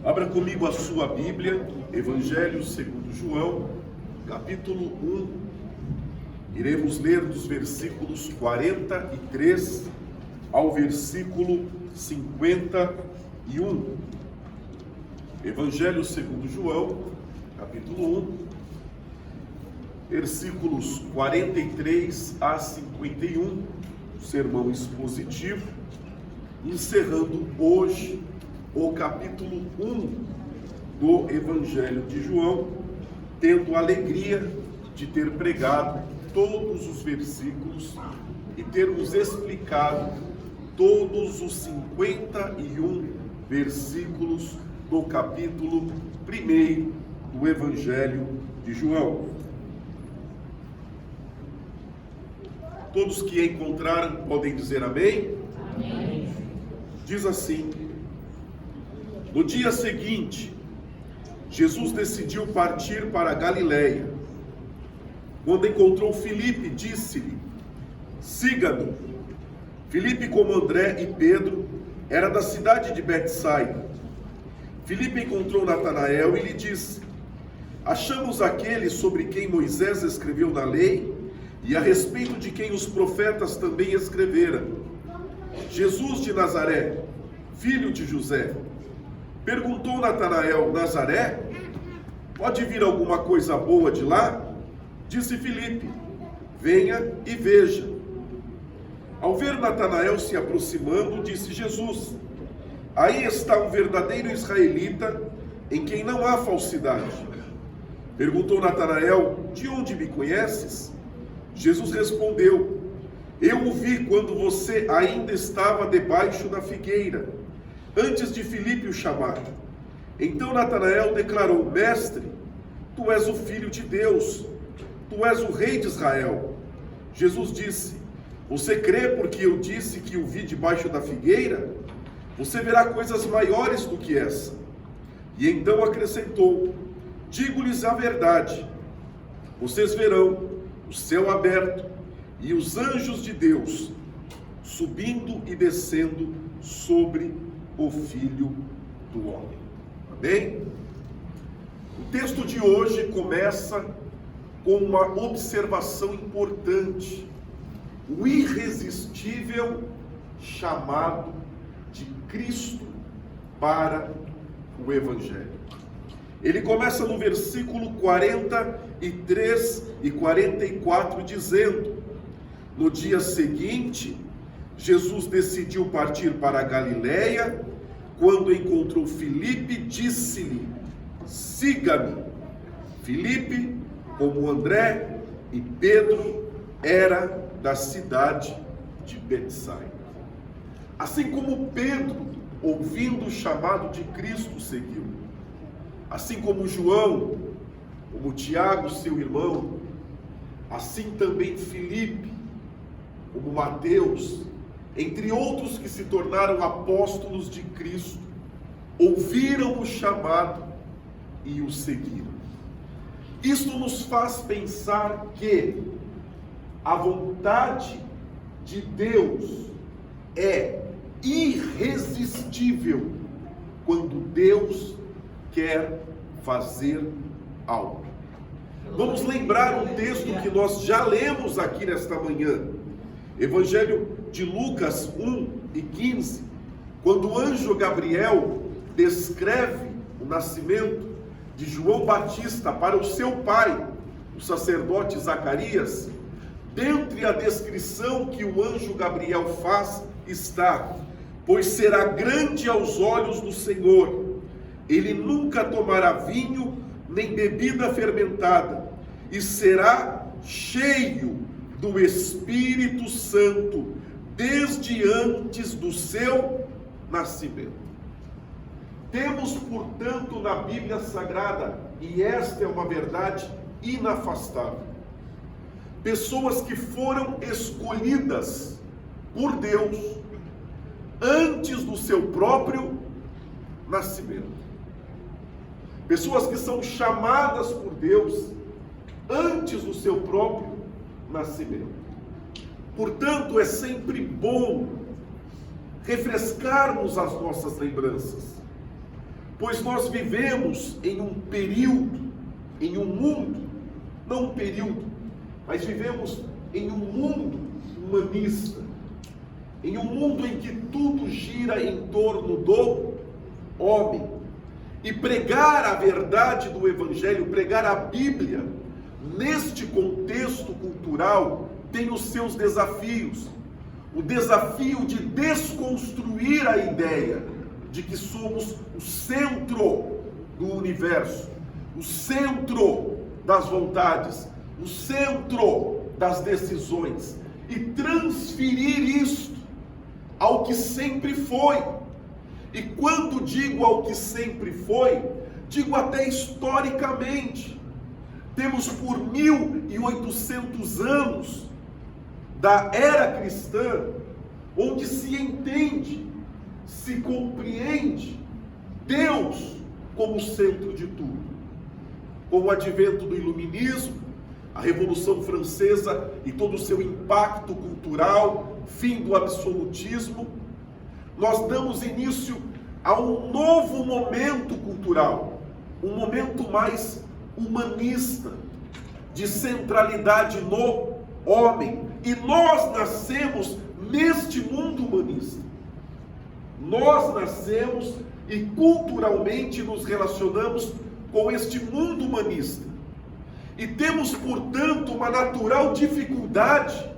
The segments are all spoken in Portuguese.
Abra comigo a sua Bíblia, Evangelho segundo João, capítulo 1. Iremos ler dos versículos 43 ao versículo 51. Evangelho segundo João, capítulo 1, versículos 43 a 51, sermão expositivo, encerrando hoje o capítulo 1 do Evangelho de João, tendo a alegria de ter pregado todos os versículos e termos explicado todos os 51 versículos do capítulo 1 do Evangelho de João. Todos que encontraram podem dizer amém? Amém. Diz assim: no dia seguinte, Jesus decidiu partir para a Galileia. Quando encontrou Filipe, disse-lhe: siga-me. Filipe, como André e Pedro, era da cidade de Betsaida. Filipe encontrou Natanael e lhe disse: achamos aquele sobre quem Moisés escreveu na lei e a respeito de quem os profetas também escreveram, Jesus de Nazaré, filho de José. Perguntou Natanael: Nazaré? Pode vir alguma coisa boa de lá? Disse Filipe: venha e veja. Ao ver Natanael se aproximando, disse Jesus: aí está um verdadeiro israelita, em quem não há falsidade. Perguntou Natanael: de onde me conheces? Jesus respondeu: eu o vi quando você ainda estava debaixo da figueira, antes de Filipe o chamar. Então Natanael declarou: mestre, tu és o Filho de Deus, tu és o Rei de Israel. Jesus disse: você crê porque eu disse que o vi debaixo da figueira? Você verá coisas maiores do que essa. E então acrescentou: digo-lhes a verdade, vocês verão o céu aberto e os anjos de Deus subindo e descendo sobre o Filho do Homem. Amém? O texto de hoje começa com uma observação importante: o irresistível chamado de Cristo para o Evangelho. Ele começa no versículo 43 e 44, dizendo: no dia seguinte, Jesus decidiu partir para a Galileia. Quando encontrou Filipe, disse-lhe: siga-me. Filipe, como André e Pedro, era da cidade de Betsaida. Assim como Pedro, ouvindo o chamado de Cristo, seguiu. Assim como João, como Tiago, seu irmão, assim também Filipe, como Mateus, entre outros que se tornaram apóstolos de Cristo, ouviram o chamado e o seguiram. Isto nos faz pensar que a vontade de Deus é irresistível quando Deus quer fazer algo. Vamos lembrar um texto que nós já lemos aqui nesta manhã, Evangelho de Lucas 1:15, quando o anjo Gabriel descreve o nascimento de João Batista para o seu pai, o sacerdote Zacarias. Dentre a descrição que o anjo Gabriel faz está: pois será grande aos olhos do Senhor, ele nunca tomará vinho nem bebida fermentada, e será cheio do Espírito Santo desde antes do seu nascimento. Temos, portanto, na Bíblia Sagrada, e esta é uma verdade inafastável, pessoas que foram escolhidas por Deus antes do seu próprio nascimento. Pessoas que são chamadas por Deus antes do seu próprio nascimento. Portanto, é sempre bom refrescarmos as nossas lembranças. pois nós vivemos em um período, em um mundo, não um período, mas vivemos em um mundo humanista, em um mundo em que tudo gira em torno do homem. E pregar a verdade do Evangelho, pregar a Bíblia, neste contexto cultural, tem os seus desafios. O desafio de desconstruir a ideia de que somos o centro do universo, o centro das vontades, o centro das decisões, e transferir isto ao que sempre foi. E quando digo ao que sempre foi, digo até historicamente. Temos por 1800 anos da era cristã, onde se entende, se compreende Deus como centro de tudo. Com o advento do iluminismo, a Revolução Francesa e todo o seu impacto cultural, fim do absolutismo, nós damos início a um novo momento cultural, um momento mais humanista, de centralidade no homem. E nós nascemos neste mundo humanista. Nós nascemos e culturalmente nos relacionamos com este mundo humanista. E temos, portanto, uma natural dificuldade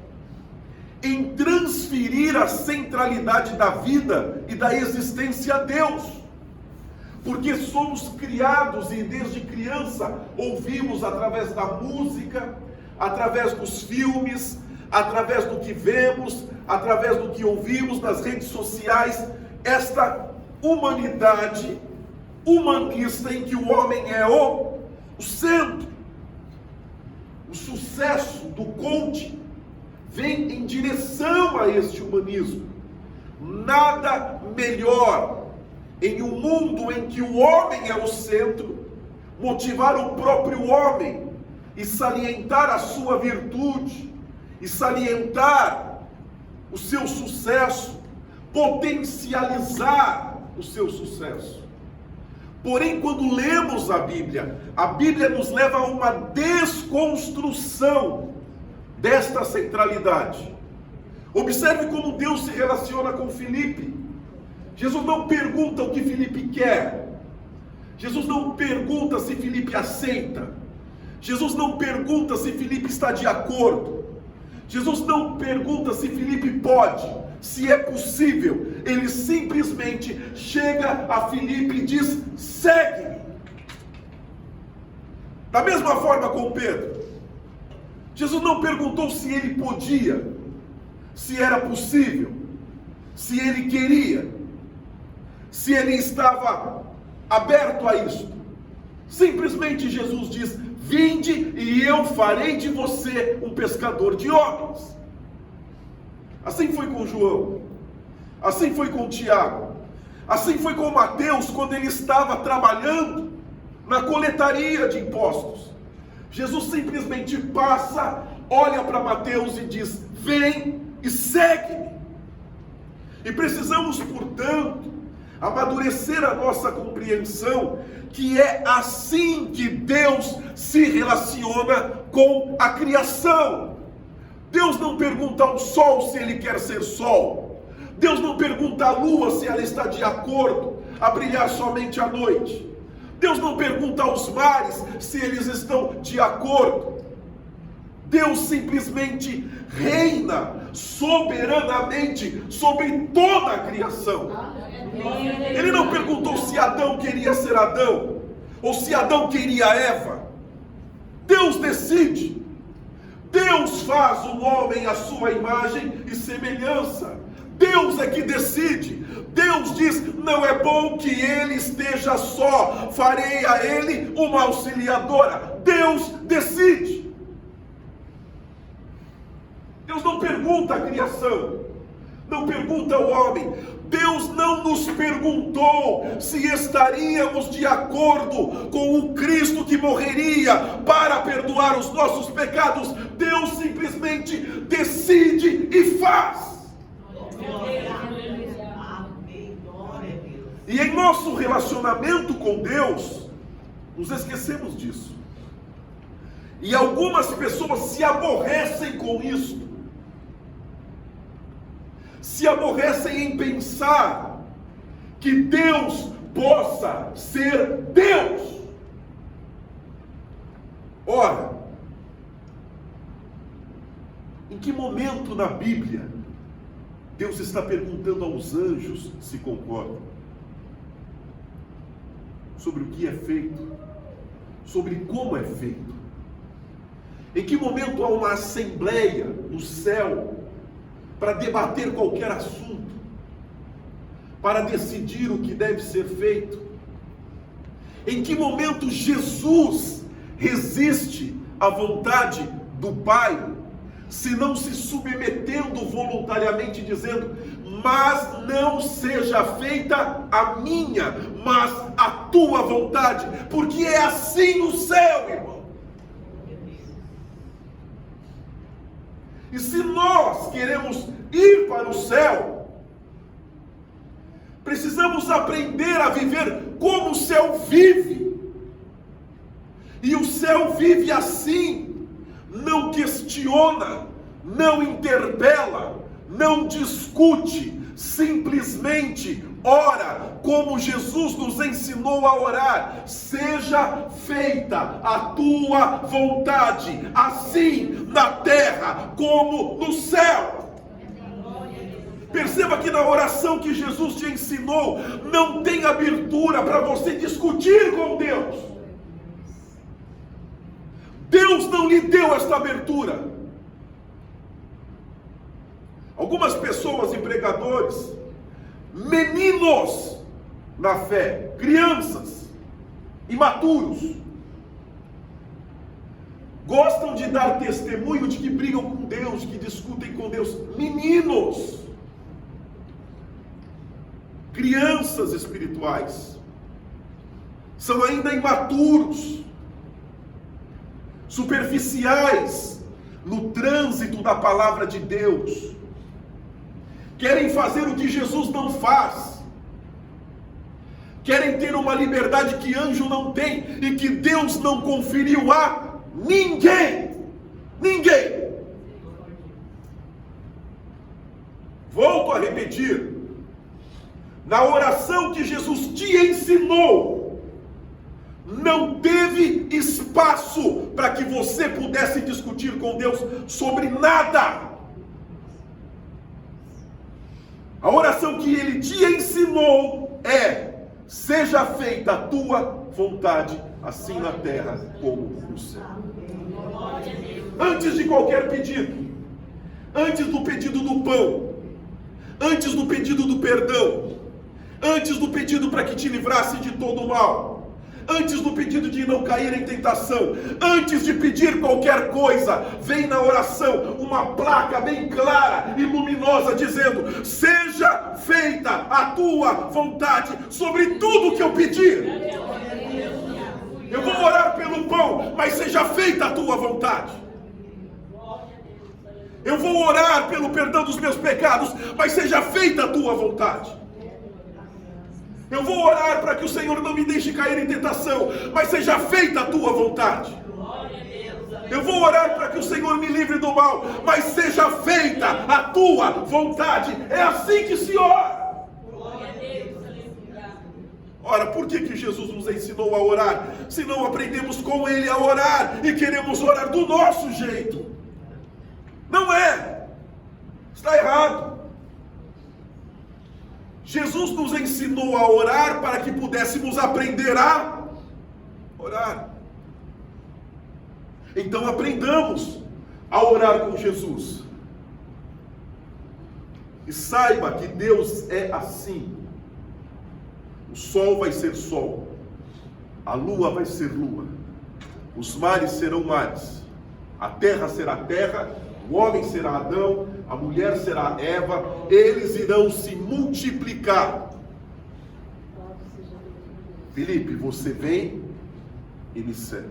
em transferir a centralidade da vida e da existência a Deus. Porque somos criados e desde criança ouvimos através da música, através dos filmes, através do que vemos, através do que ouvimos nas redes sociais, esta humanidade humanista em que o homem é o centro. O sucesso do coaching vem em direção a este humanismo. Nada melhor em um mundo em que o homem é o centro, motivar o próprio homem e salientar a sua virtude, e salientar o seu sucesso, potencializar o seu sucesso. Porém, quando lemos a Bíblia nos leva a uma desconstrução desta centralidade. Observe como Deus se relaciona com Filipe. Jesus não pergunta o que Filipe quer. Jesus não pergunta se Filipe aceita. Jesus não pergunta se Filipe está de acordo. Jesus não pergunta se Filipe pode, se é possível. Ele simplesmente chega a Filipe e diz: segue-me. Da mesma forma com Pedro. Jesus não perguntou se ele podia, se era possível, se ele queria, se ele estava aberto a isso. Simplesmente Jesus diz: vinde e eu farei de você um pescador de homens. Assim foi com João, assim foi com Tiago, assim foi com Mateus quando ele estava trabalhando na coletaria de impostos. Jesus simplesmente passa, olha para Mateus e diz: vem e segue-me. E precisamos, portanto, amadurecer a nossa compreensão que é assim que Deus se relaciona com a criação. Deus não pergunta ao sol se ele quer ser sol. Deus não pergunta à lua se ela está de acordo a brilhar somente à noite. Deus não pergunta aos mares se eles estão de acordo. Deus simplesmente reina soberanamente sobre toda a criação. Ele não perguntou se Adão queria ser Adão, ou se Adão queria Eva. Deus decide. Deus faz o homem à sua imagem e semelhança. Deus é que decide. Deus diz: não é bom que ele esteja só, farei a ele uma auxiliadora. Deus decide. Deus não pergunta à criação, não pergunta ao homem. Deus não nos perguntou se estaríamos de acordo com o Cristo que morreria para perdoar os nossos pecados. Deus simplesmente decide e faz. E em nosso relacionamento com Deus, nos esquecemos disso. E algumas pessoas se aborrecem com isso. Se aborrecem em pensar que Deus possa ser Deus. Ora, em que momento na Bíblia Deus está perguntando aos anjos se concordam sobre o que é feito, sobre como é feito? Em que momento há uma assembleia no céu para debater qualquer assunto, para decidir o que deve ser feito? Em que momento Jesus resiste à vontade do Pai, se não se submetendo voluntariamente, dizendo: mas não seja feita a minha, mas a tua vontade, porque é assim no céu, irmão. E se nós queremos ir para o céu, precisamos aprender a viver como o céu vive. E o céu vive assim: não questiona, não interpela, não discute, simplesmente ora como Jesus nos ensinou a orar: seja feita a tua vontade, assim na terra como no céu. Perceba que na oração que Jesus te ensinou, não tem abertura para você discutir com Deus. Deus não lhe deu esta abertura. Algumas pessoas e pregadores, meninos na fé, crianças, imaturos, gostam de dar testemunho de que brigam com Deus, que discutem com Deus. Meninos, crianças espirituais, são ainda imaturos, superficiais no trânsito da palavra de Deus, querem fazer o que Jesus não faz, querem ter uma liberdade que anjo não tem e que Deus não conferiu a ninguém. Ninguém. Volto a repetir: na oração que Jesus te ensinou, não teve espaço para que você pudesse discutir com Deus sobre nada. A oração que Ele te ensinou é: seja feita a tua vontade, assim na terra como no céu. Antes de qualquer pedido, antes do pedido do pão, antes do pedido do perdão, antes do pedido para que te livrasse de todo o mal, antes do pedido de não cair em tentação, antes de pedir qualquer coisa, vem na oração uma placa bem clara e luminosa dizendo: seja feita a tua vontade sobre tudo que eu pedir. Eu vou orar pelo pão, mas seja feita a tua vontade. Eu vou orar pelo perdão dos meus pecados, mas seja feita a tua vontade. Eu vou orar para que o Senhor não me deixe cair em tentação, mas seja feita a tua vontade. Eu vou orar para que o Senhor me livre do mal, mas seja feita a tua vontade. É assim que se ora. Ora, por que Jesus nos ensinou a orar, se não aprendemos com Ele a orar e queremos orar do nosso jeito? Não é. Está errado. Jesus nos ensinou a orar para que pudéssemos aprender a orar. Então aprendamos a orar com Jesus. E saiba que Deus é assim. O sol vai ser sol, a lua vai ser lua, os mares serão mares, a terra será terra, o homem será Adão, a mulher será Eva, eles irão se multiplicar. Felipe, você vem e me segue.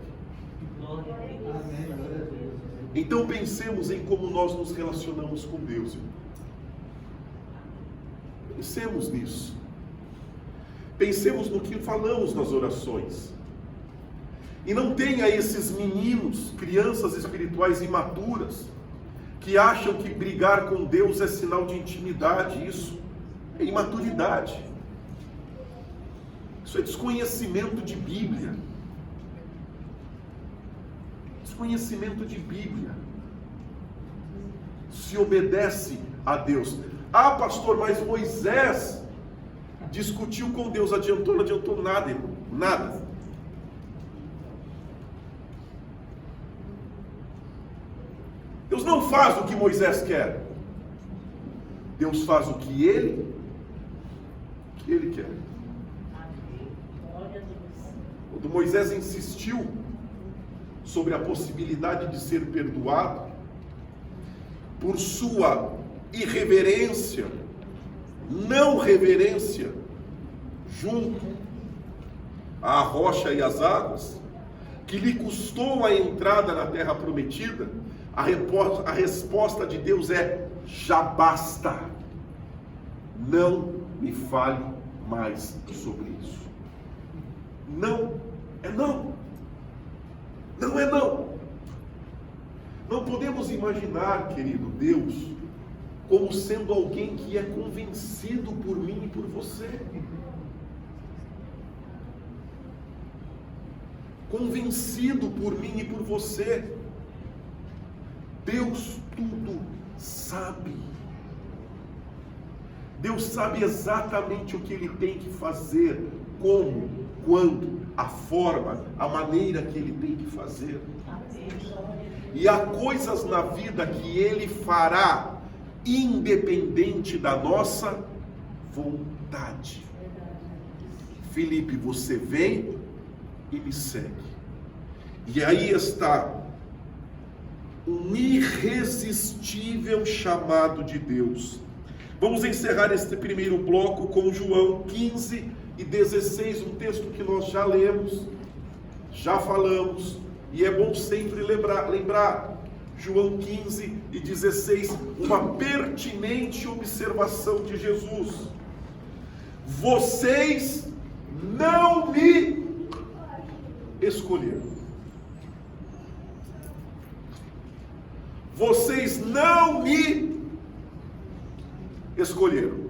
Então pensemos em como nós nos relacionamos com Deus. Pensemos nisso. Pensemos no que falamos nas orações. E não tenha esses meninos, crianças espirituais imaturas, que acham que brigar com Deus é sinal de intimidade. Isso é imaturidade. Isso é desconhecimento de Bíblia. Desconhecimento de Bíblia. Se obedece a Deus. Ah, pastor, mas Moisés discutiu com Deus. Adiantou? Não adiantou nada, irmão. Nada. Deus não faz o que Moisés quer. Deus faz o que Ele quer. Quando Moisés insistiu sobre a possibilidade de ser perdoado, por sua irreverência, não reverência, junto à rocha e às águas, que lhe custou a entrada na terra prometida, a resposta de Deus é: já basta, não me fale mais sobre isso. Não é não. Não é não. Não podemos imaginar, querido, Deus como sendo alguém que é convencido por mim e por você. Convencido por mim e por você. Deus tudo sabe. Deus sabe exatamente o que Ele tem que fazer, como, quando, a forma, a maneira que Ele tem que fazer. E há coisas na vida que Ele fará independente da nossa vontade. Filipe, você vem e me segue. E aí está um irresistível chamado de Deus. Vamos encerrar este primeiro bloco com João 15 e 16, um texto que nós já lemos, já falamos, e é bom sempre lembrar. João 15 e 16, uma pertinente observação de Jesus. Vocês não me escolheram. Vocês não me escolheram.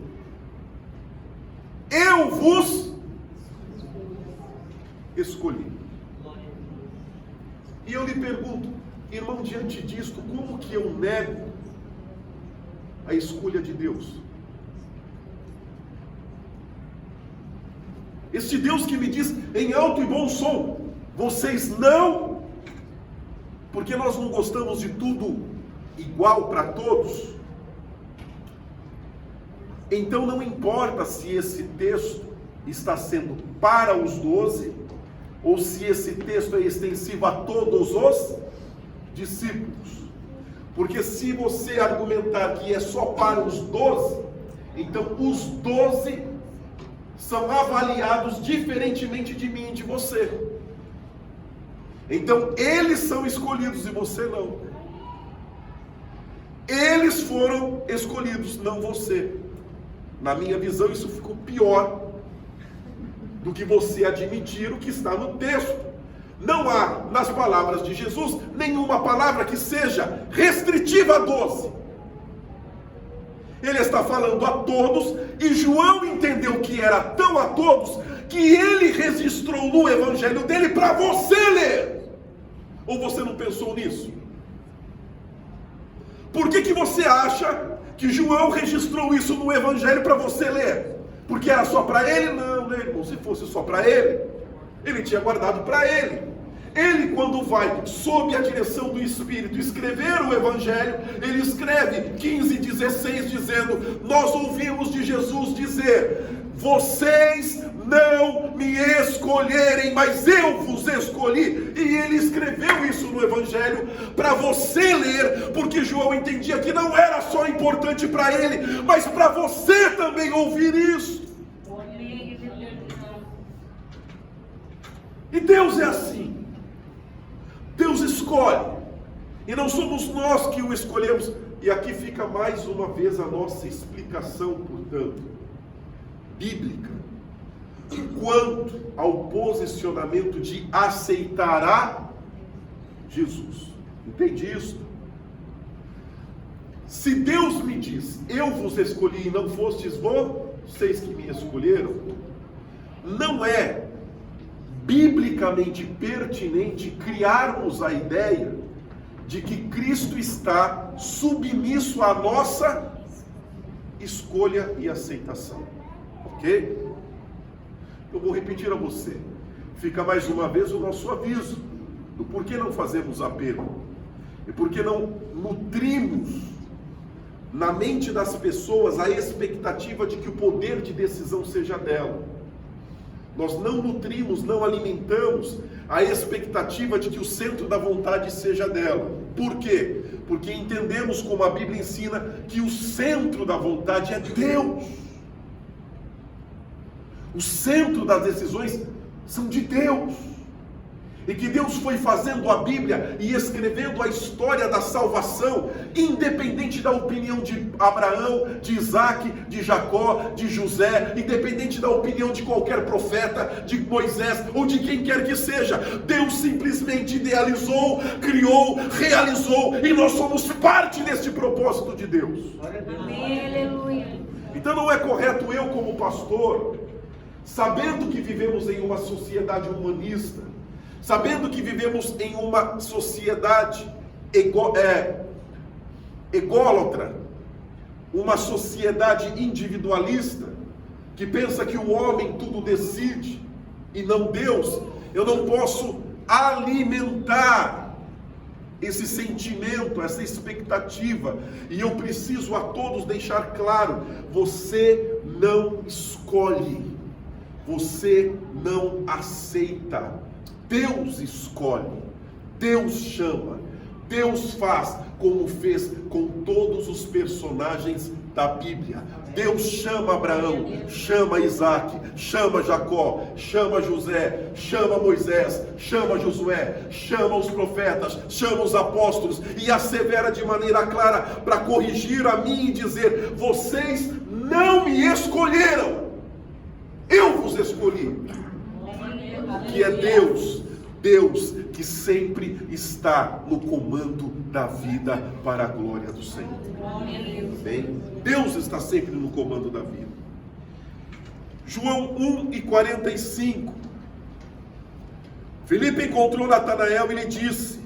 Eu vos escolhi. E eu lhe pergunto, irmão, diante disto, como que eu nego a escolha de Deus? Este Deus que me diz em alto e bom som, vocês não, porque nós não gostamos de tudo igual para todos. Então não importa se esse texto está sendo para os 12, ou se esse texto é extensivo a todos os discípulos. Porque se você argumentar que é só para os 12, então os 12 são avaliados diferentemente de mim e de você. Então eles são escolhidos e você não. Eles foram escolhidos, não você. Na minha visão, isso ficou pior do que você admitir o que está no texto. Não há, nas palavras de Jesus, nenhuma palavra que seja restritiva a 12. Ele está falando a todos, e João entendeu que era tão a todos, que ele registrou no evangelho dele para você ler. Ou você não pensou nisso? Por que você acha que João registrou isso no evangelho para você ler? Porque era só para ele? Não, né, irmão? Se fosse só para ele, ele tinha guardado para ele. Ele, quando vai sob a direção do Espírito escrever o evangelho, ele escreve 15:16 dizendo: nós ouvimos de Jesus dizer: vocês não me escolherem, mas eu vos escolhi. E ele escreveu isso no evangelho para você ler, porque João entendia que não era só importante para ele, mas para você também ouvir isso. E Deus é assim. Deus escolhe, e não somos nós que o escolhemos. E aqui fica mais uma vez a nossa explicação, portanto, bíblica. quanto ao posicionamento de aceitar Jesus. Entende isso? Se Deus me diz, eu vos escolhi e não fostes vocês que me escolheram, não é biblicamente pertinente criarmos a ideia de que Cristo está submisso à nossa escolha e aceitação. Ok? Eu vou repetir a você. Fica mais uma vez o nosso aviso do porquê não fazemos apelo e porquê não nutrimos na mente das pessoas a expectativa de que o poder de decisão seja dela. Nós não nutrimos, não alimentamos a expectativa de que o centro da vontade seja dela. Por quê? Porque entendemos, como a Bíblia ensina, que o centro da vontade é Deus. O centro das decisões são de Deus. E que Deus foi fazendo a Bíblia e escrevendo a história da salvação, independente da opinião de Abraão, de Isaac, de Jacó, de José, independente da opinião de qualquer profeta, de Moisés ou de quem quer que seja. Deus simplesmente idealizou, criou, realizou, e nós somos parte deste propósito de Deus. Amém, aleluia. Então não é correto eu, como pastor, sabendo que vivemos em uma sociedade humanista, sabendo que vivemos em uma sociedade ególatra, uma sociedade individualista, que pensa que o homem tudo decide e não Deus, eu não posso alimentar esse sentimento, essa expectativa, e eu preciso a todos deixar claro: você não escolhe, você não aceita. Deus escolhe, Deus chama, Deus faz, como fez com todos os personagens da Bíblia. Deus chama Abraão, chama Isaac, chama Jacó, chama José, chama Moisés, chama Josué, chama os profetas, chama os apóstolos, e assevera de maneira clara para corrigir a mim e dizer: vocês não me escolheram, eu vos escolhi. Que é Deus que sempre está no comando da vida para a glória do Senhor. Bem, Deus está sempre no comando da vida. João 1:45. Filipe encontrou Natanael e lhe disse: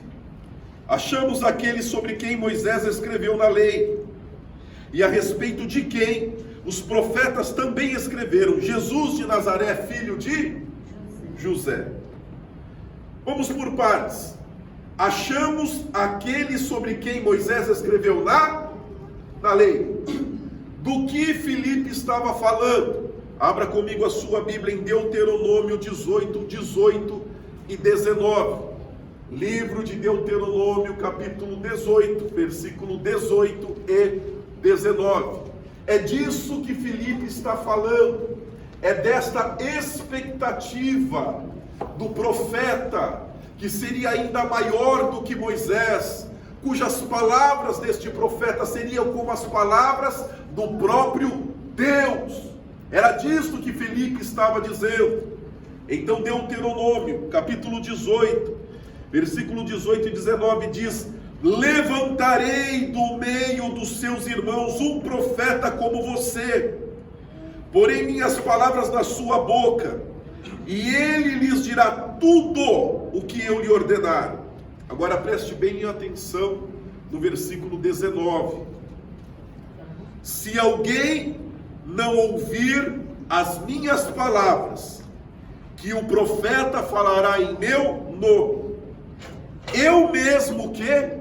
achamos aquele sobre quem Moisés escreveu na lei, e a respeito de quem os profetas também escreveram, Jesus de Nazaré, filho de José. Vamos por partes. Achamos aquele sobre quem Moisés escreveu na lei. Do que Filipe estava falando? Abra comigo a sua Bíblia em Deuteronômio 18, 18 e 19. Livro de Deuteronômio, capítulo 18, versículo 18 e 19. É disso que Filipe está falando. É desta expectativa do profeta, que seria ainda maior do que Moisés, cujas palavras deste profeta seriam como as palavras do próprio Deus. Era disso que Filipe estava dizendo. Então Deuteronômio, capítulo 18, versículo 18 e 19 diz: levantarei do meio dos seus irmãos um profeta como você, porém minhas palavras na sua boca, e ele lhes dirá tudo o que eu lhe ordenar. Agora preste bem atenção no versículo 19. Se alguém não ouvir as minhas palavras, que o profeta falará em meu nome, eu mesmo que...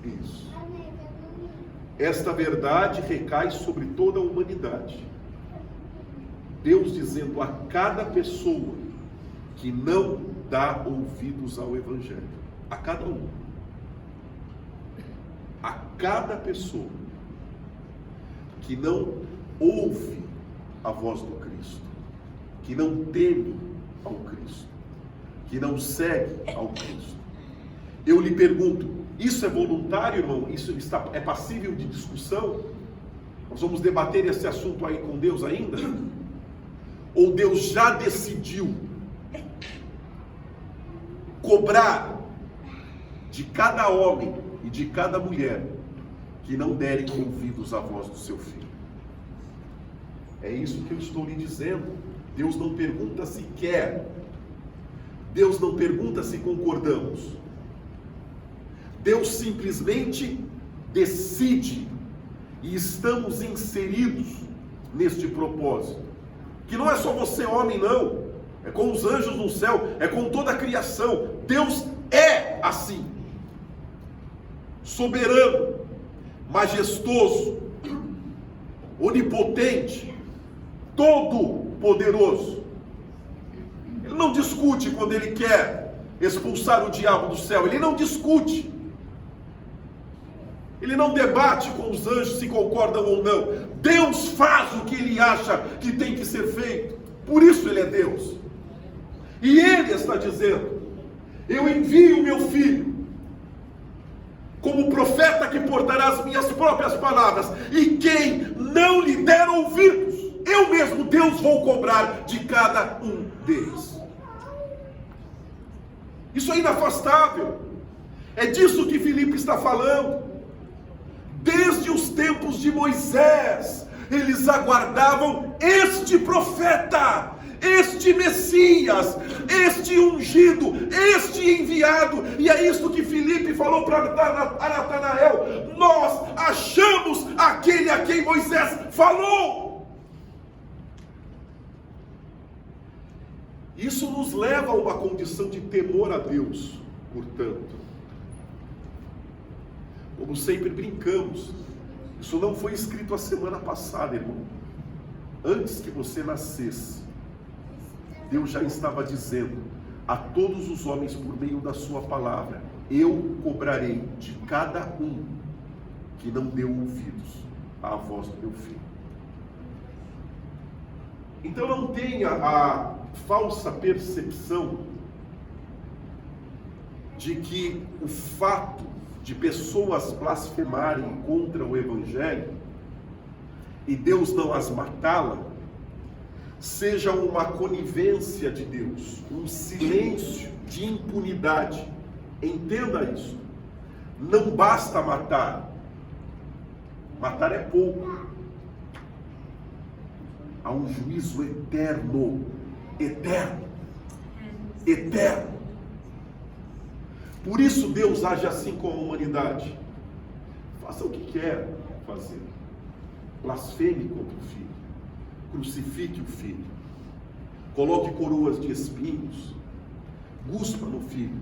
Isso. Esta verdade recai sobre toda a humanidade. Deus dizendo a cada pessoa que não dá ouvidos ao Evangelho. A cada um. A cada pessoa que não ouve a voz do Cristo, que não teme ao Cristo, que não segue ao Cristo. Eu lhe pergunto, isso é voluntário, irmão? Isso é passível de discussão? Nós vamos debater esse assunto aí com Deus ainda? ou Deus já decidiu cobrar de cada homem e de cada mulher que não derem ouvidos à voz do seu filho. É isso que eu estou lhe dizendo. Deus não pergunta se quer. Deus não pergunta se concordamos. Deus simplesmente decide, e estamos inseridos neste propósito, que não é só você homem, não, é com os anjos no céu, é com toda a criação. Deus é assim, soberano, majestoso, onipotente, todo poderoso. Ele não discute quando ele quer expulsar o diabo do céu, ele não discute. Ele não debate com os anjos se concordam ou não. Deus faz o que ele acha que tem que ser feito. Por isso ele é Deus. E ele está dizendo: eu envio o meu filho como profeta que portará as minhas próprias palavras. E quem não lhe der ouvidos, eu mesmo, Deus, vou cobrar de cada um deles. Isso é inafastável. É disso que Filipe está falando. Desde os tempos de Moisés, eles aguardavam este profeta, este Messias, este ungido, este enviado. E é isso que Filipe falou para Natanael: nós achamos aquele a quem Moisés falou. Isso nos leva a uma condição de temor a Deus, portanto. Como sempre brincamos, isso não foi escrito a semana passada, irmão. Antes que você nascesse, Deus já estava dizendo a todos os homens por meio da sua palavra: eu cobrarei de cada um que não deu ouvidos à voz do meu filho. Então não tenha a falsa percepção de que o fato de pessoas blasfemarem contra o Evangelho e Deus não as matá-la seja uma conivência de Deus, um silêncio de impunidade. Entenda isso. Não basta matar. Matar é pouco. Há um juízo eterno. Eterno. Eterno. Por isso Deus age assim com a humanidade. Faça o que quer fazer. Blasfeme contra o filho. Crucifique o filho. Coloque coroas de espinhos. Guspa no filho.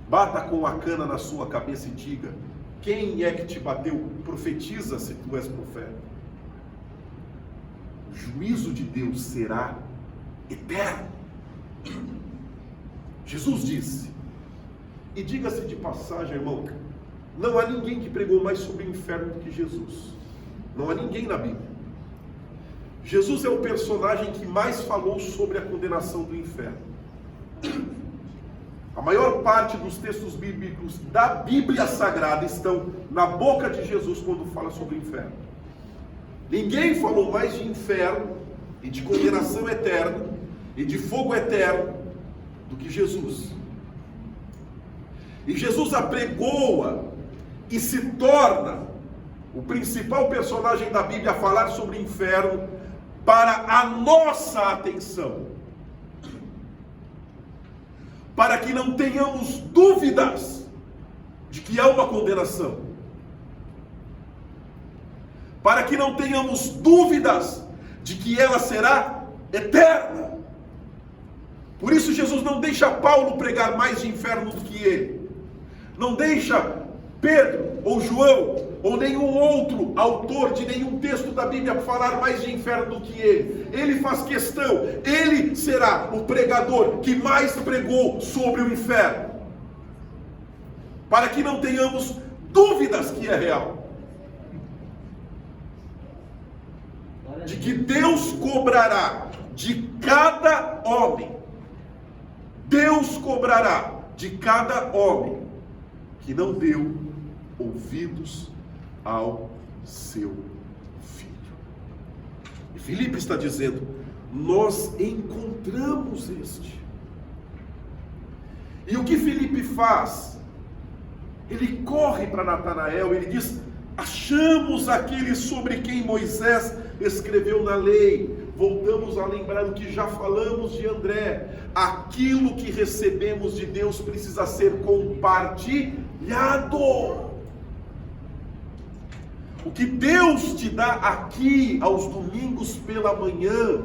Bata com a cana na sua cabeça e diga: quem é que te bateu? Profetiza se tu és profeta. O juízo de Deus será eterno. Jesus disse, e diga-se de passagem, irmão, não há ninguém que pregou mais sobre o inferno do que Jesus. Não há ninguém na Bíblia. Jesus é o personagem que mais falou sobre a condenação do inferno. A maior parte dos textos bíblicos da Bíblia Sagrada estão na boca de Jesus quando fala sobre o inferno. Ninguém falou mais de inferno e de condenação eterna e de fogo eterno do que Jesus. E Jesus apregoa e se torna o principal personagem da Bíblia a falar sobre o inferno para a nossa atenção. Para que não tenhamos dúvidas de que há uma condenação. Para que não tenhamos dúvidas de que ela será eterna. Por isso Jesus não deixa Paulo pregar mais de inferno do que ele. Não deixa Pedro ou João ou nenhum outro autor de nenhum texto da Bíblia falar mais de inferno do que ele. Ele faz questão, ele será o pregador que mais pregou sobre o inferno, para que não tenhamos dúvidas que é real, de que Deus cobrará de cada homem, Deus cobrará de cada homem que não deu ouvidos ao seu filho. E Filipe está dizendo: nós encontramos este. E o que Filipe faz? Ele corre para Natanael, ele diz: achamos aquele sobre quem Moisés escreveu na lei. Voltamos a lembrar o que já falamos de André. Aquilo que recebemos de Deus precisa ser compartilhado. O que Deus te dá aqui aos domingos pela manhã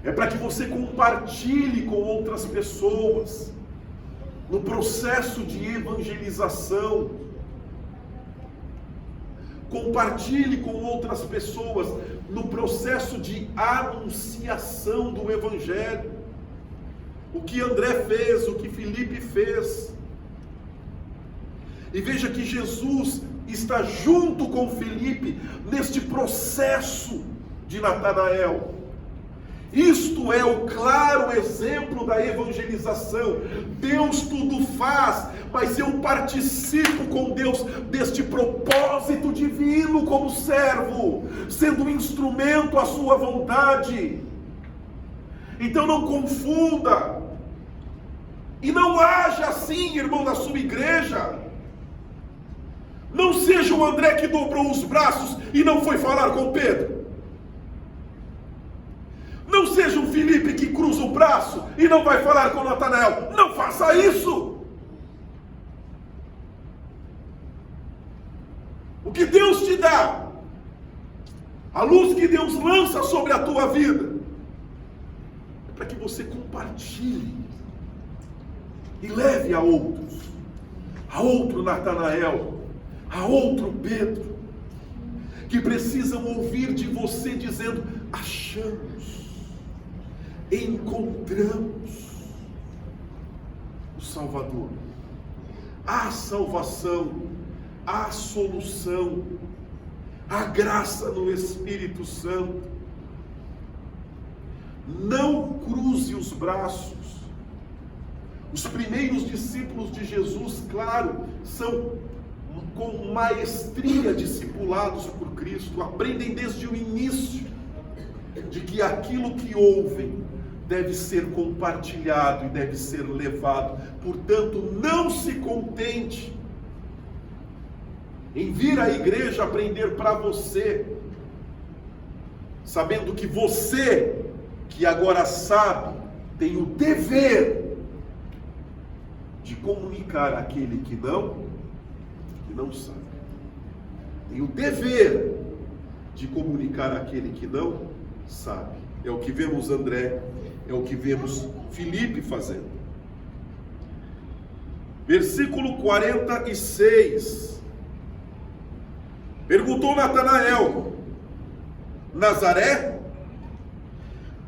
é para que você compartilhe com outras pessoas no processo de evangelização. Compartilhe com outras pessoas no processo de anunciação do Evangelho. O que André fez, o que Filipe fez. E veja que Jesus está junto com Filipe neste processo de Natanael. Isto é o claro exemplo da evangelização. Deus tudo faz, mas eu participo com Deus deste propósito divino como servo, sendo um instrumento à sua vontade. Então não confunda, e não haja assim, irmão, na sua igreja. Não seja o André que dobrou os braços e não foi falar com Pedro. Não seja um Filipe que cruza o braço e não vai falar com Natanael. Não faça isso. O que Deus te dá, a luz que Deus lança sobre a tua vida, é para que você compartilhe e leve a outros, a outro Natanael, a outro Pedro, que precisam ouvir de você dizendo: achamos, encontramos o Salvador. Há salvação, há solução, há graça no Espírito Santo. Não cruze os braços. Os primeiros discípulos de Jesus, claro, são com maestria discipulados por Cristo, aprendem desde o início de que aquilo que ouvem deve ser compartilhado e deve ser levado. Portanto, não se contente em vir à igreja aprender para você, sabendo que você, que agora sabe, tem o dever de comunicar àquele que não sabe. Tem o dever de comunicar àquele que não sabe. É o que vemos André, é o que vemos Filipe fazendo. Versículo 46. Perguntou Natanael: Nazaré?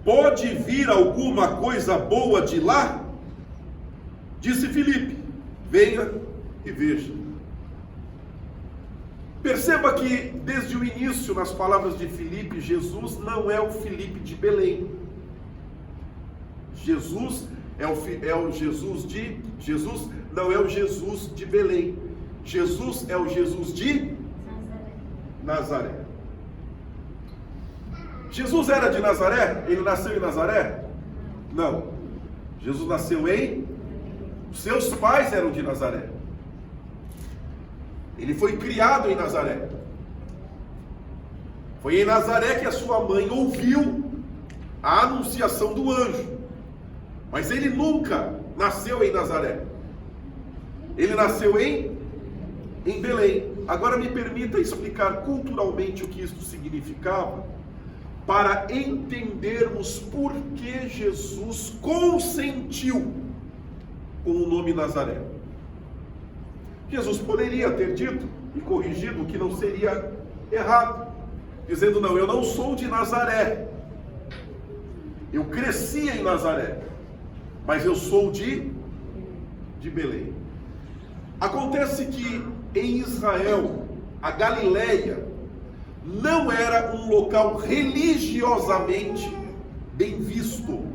Pode vir alguma coisa boa de lá? Disse Filipe: venha e veja. Perceba que desde o início, nas palavras de Filipe, Jesus não é o Filipe de Belém. Jesus não é o Jesus de Belém. Jesus é o Jesus de Nazaré. Jesus era de Nazaré? Ele nasceu em Nazaré? Não. Jesus nasceu seus pais eram de Nazaré. Ele foi criado em Nazaré. Foi em Nazaré que a sua mãe ouviu a anunciação do anjo. Mas ele nunca nasceu em Nazaré. Ele nasceu em Belém. Agora me permita explicar culturalmente o que isso significava, para entendermos por que Jesus consentiu com o nome Nazaré. Jesus poderia ter dito e corrigido o que não seria errado, dizendo: não, eu não sou de Nazaré, eu cresci em Nazaré, mas eu sou de Belém. Acontece que em Israel, a Galileia não era um local religiosamente bem visto.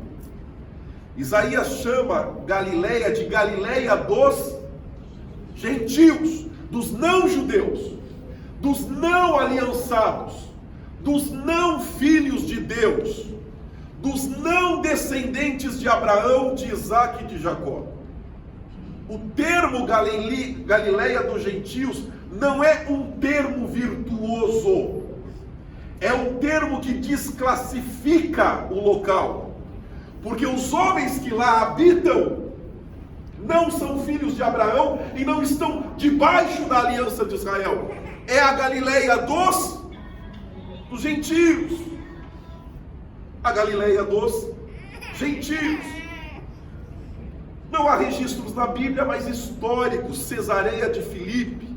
Isaías chama Galileia de Galileia dos gentios, dos não judeus, dos não aliançados, dos não filhos de Deus, dos não descendentes de Abraão, de Isaac e de Jacó. O termo Galileia dos gentios não é um termo virtuoso, é um termo que desclassifica o local, porque os homens que lá habitam não são filhos de Abraão e não estão debaixo da aliança de Israel. É a Galileia dos gentios. A Galileia dos gentios. Não há registros na Bíblia, mas históricos. Cesareia de Filipe,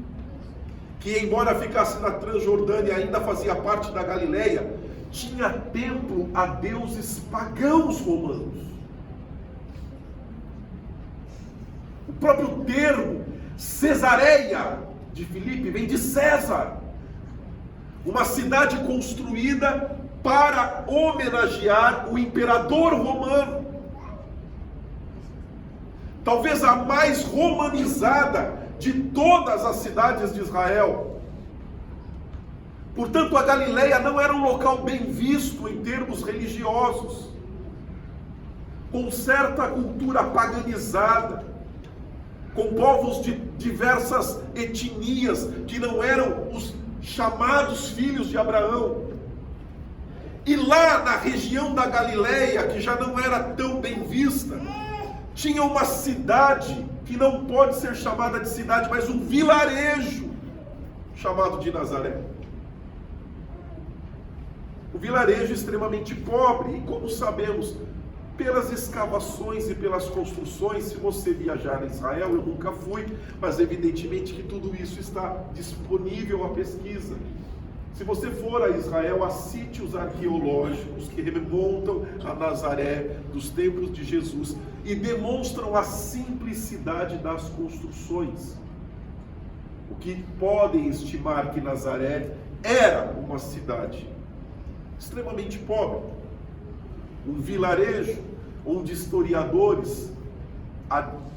que embora ficasse na Transjordânia, ainda fazia parte da Galileia, tinha templo a deuses pagãos romanos. O próprio termo Cesareia de Filipe vem de César, uma cidade construída para homenagear o imperador romano, talvez a mais romanizada de todas as cidades de Israel. Portanto, a Galileia não era um local bem visto em termos religiosos, com certa cultura paganizada, com povos de diversas etnias que não eram os chamados filhos de Abraão. E lá na região da Galileia, que já não era tão bem vista, tinha uma cidade que não pode ser chamada de cidade, mas um vilarejo chamado de Nazaré. Um vilarejo extremamente pobre, e como sabemos, pelas escavações e pelas construções, se você viajar a Israel, eu nunca fui, mas evidentemente que tudo isso está disponível à pesquisa. Se você for a Israel, há sítios arqueológicos que remontam a Nazaré, dos tempos de Jesus, e demonstram a simplicidade das construções. O que podem estimar que Nazaré era uma cidade extremamente pobre, um vilarejo onde historiadores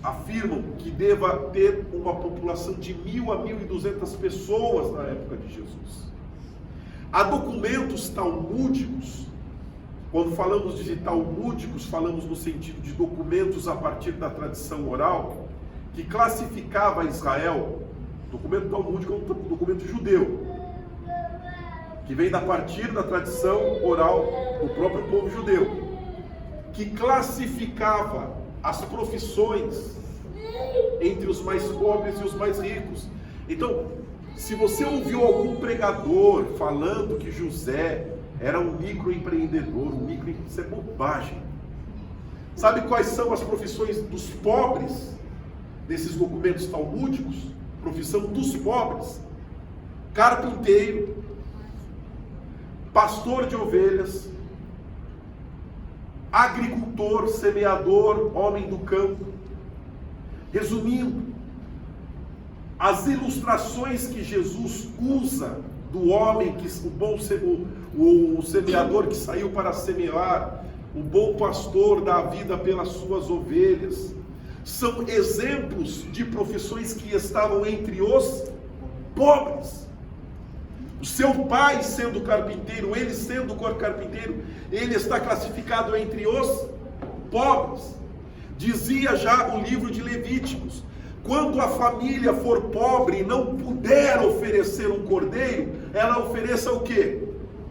afirmam que deva ter uma população de 1.000 a 1.200 pessoas na época de Jesus. Há documentos talmúdicos. Quando falamos de talmúdicos, falamos no sentido de documentos a partir da tradição oral, que classificava Israel. Documento talmúdico é um documento judeu, que vem a partir da tradição oral do próprio povo judeu, que classificava as profissões entre os mais pobres e os mais ricos. Então, se você ouviu algum pregador falando que José era um microempreendedor, isso é bobagem. Sabe quais são as profissões dos pobres nesses documentos talmúdicos? Profissão dos pobres: carpinteiro, pastor de ovelhas, agricultor, semeador, homem do campo. Resumindo, as ilustrações que Jesus usa do homem, o semeador que saiu para semear, o bom pastor dá a vida pelas suas ovelhas, são exemplos de profissões que estavam entre os pobres. O seu pai sendo carpinteiro, ele sendo carpinteiro, ele está classificado entre os pobres. Dizia já o livro de Levíticos: quando a família for pobre e não puder oferecer um cordeiro, ela ofereça o quê?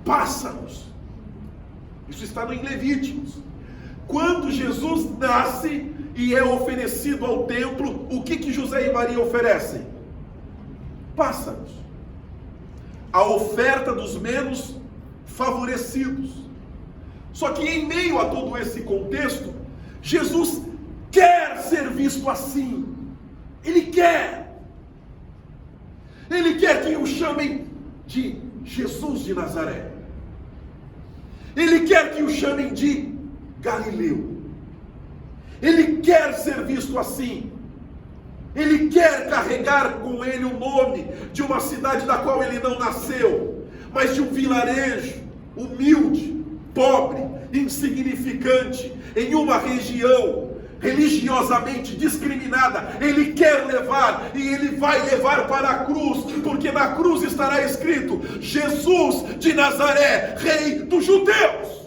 Pássaros. Isso está em Levíticos. Quando Jesus nasce e é oferecido ao templo, o que José e Maria oferecem? Pássaros. A oferta dos menos favorecidos. Só que em meio a todo esse contexto, Jesus quer ser visto assim. Ele quer que o chamem de Jesus de Nazaré. Ele quer que o chamem de Galileu. Ele quer ser visto assim. Ele quer carregar com ele o nome de uma cidade da qual ele não nasceu, mas de um vilarejo humilde, pobre, insignificante, em uma região religiosamente discriminada. Ele quer levar, e ele vai levar para a cruz, porque na cruz estará escrito: Jesus de Nazaré, Rei dos Judeus.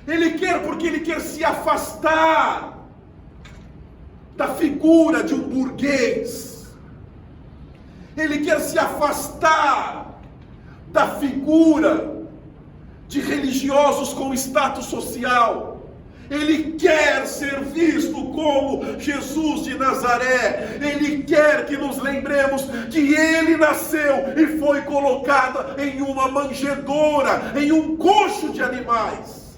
Ele quer porque ele quer se afastar da figura de um burguês. Ele quer se afastar da figura de religiosos com status social. Ele quer ser visto como Jesus de Nazaré. Ele quer que nos lembremos que ele nasceu e foi colocado em uma manjedoura, em um coxo de animais,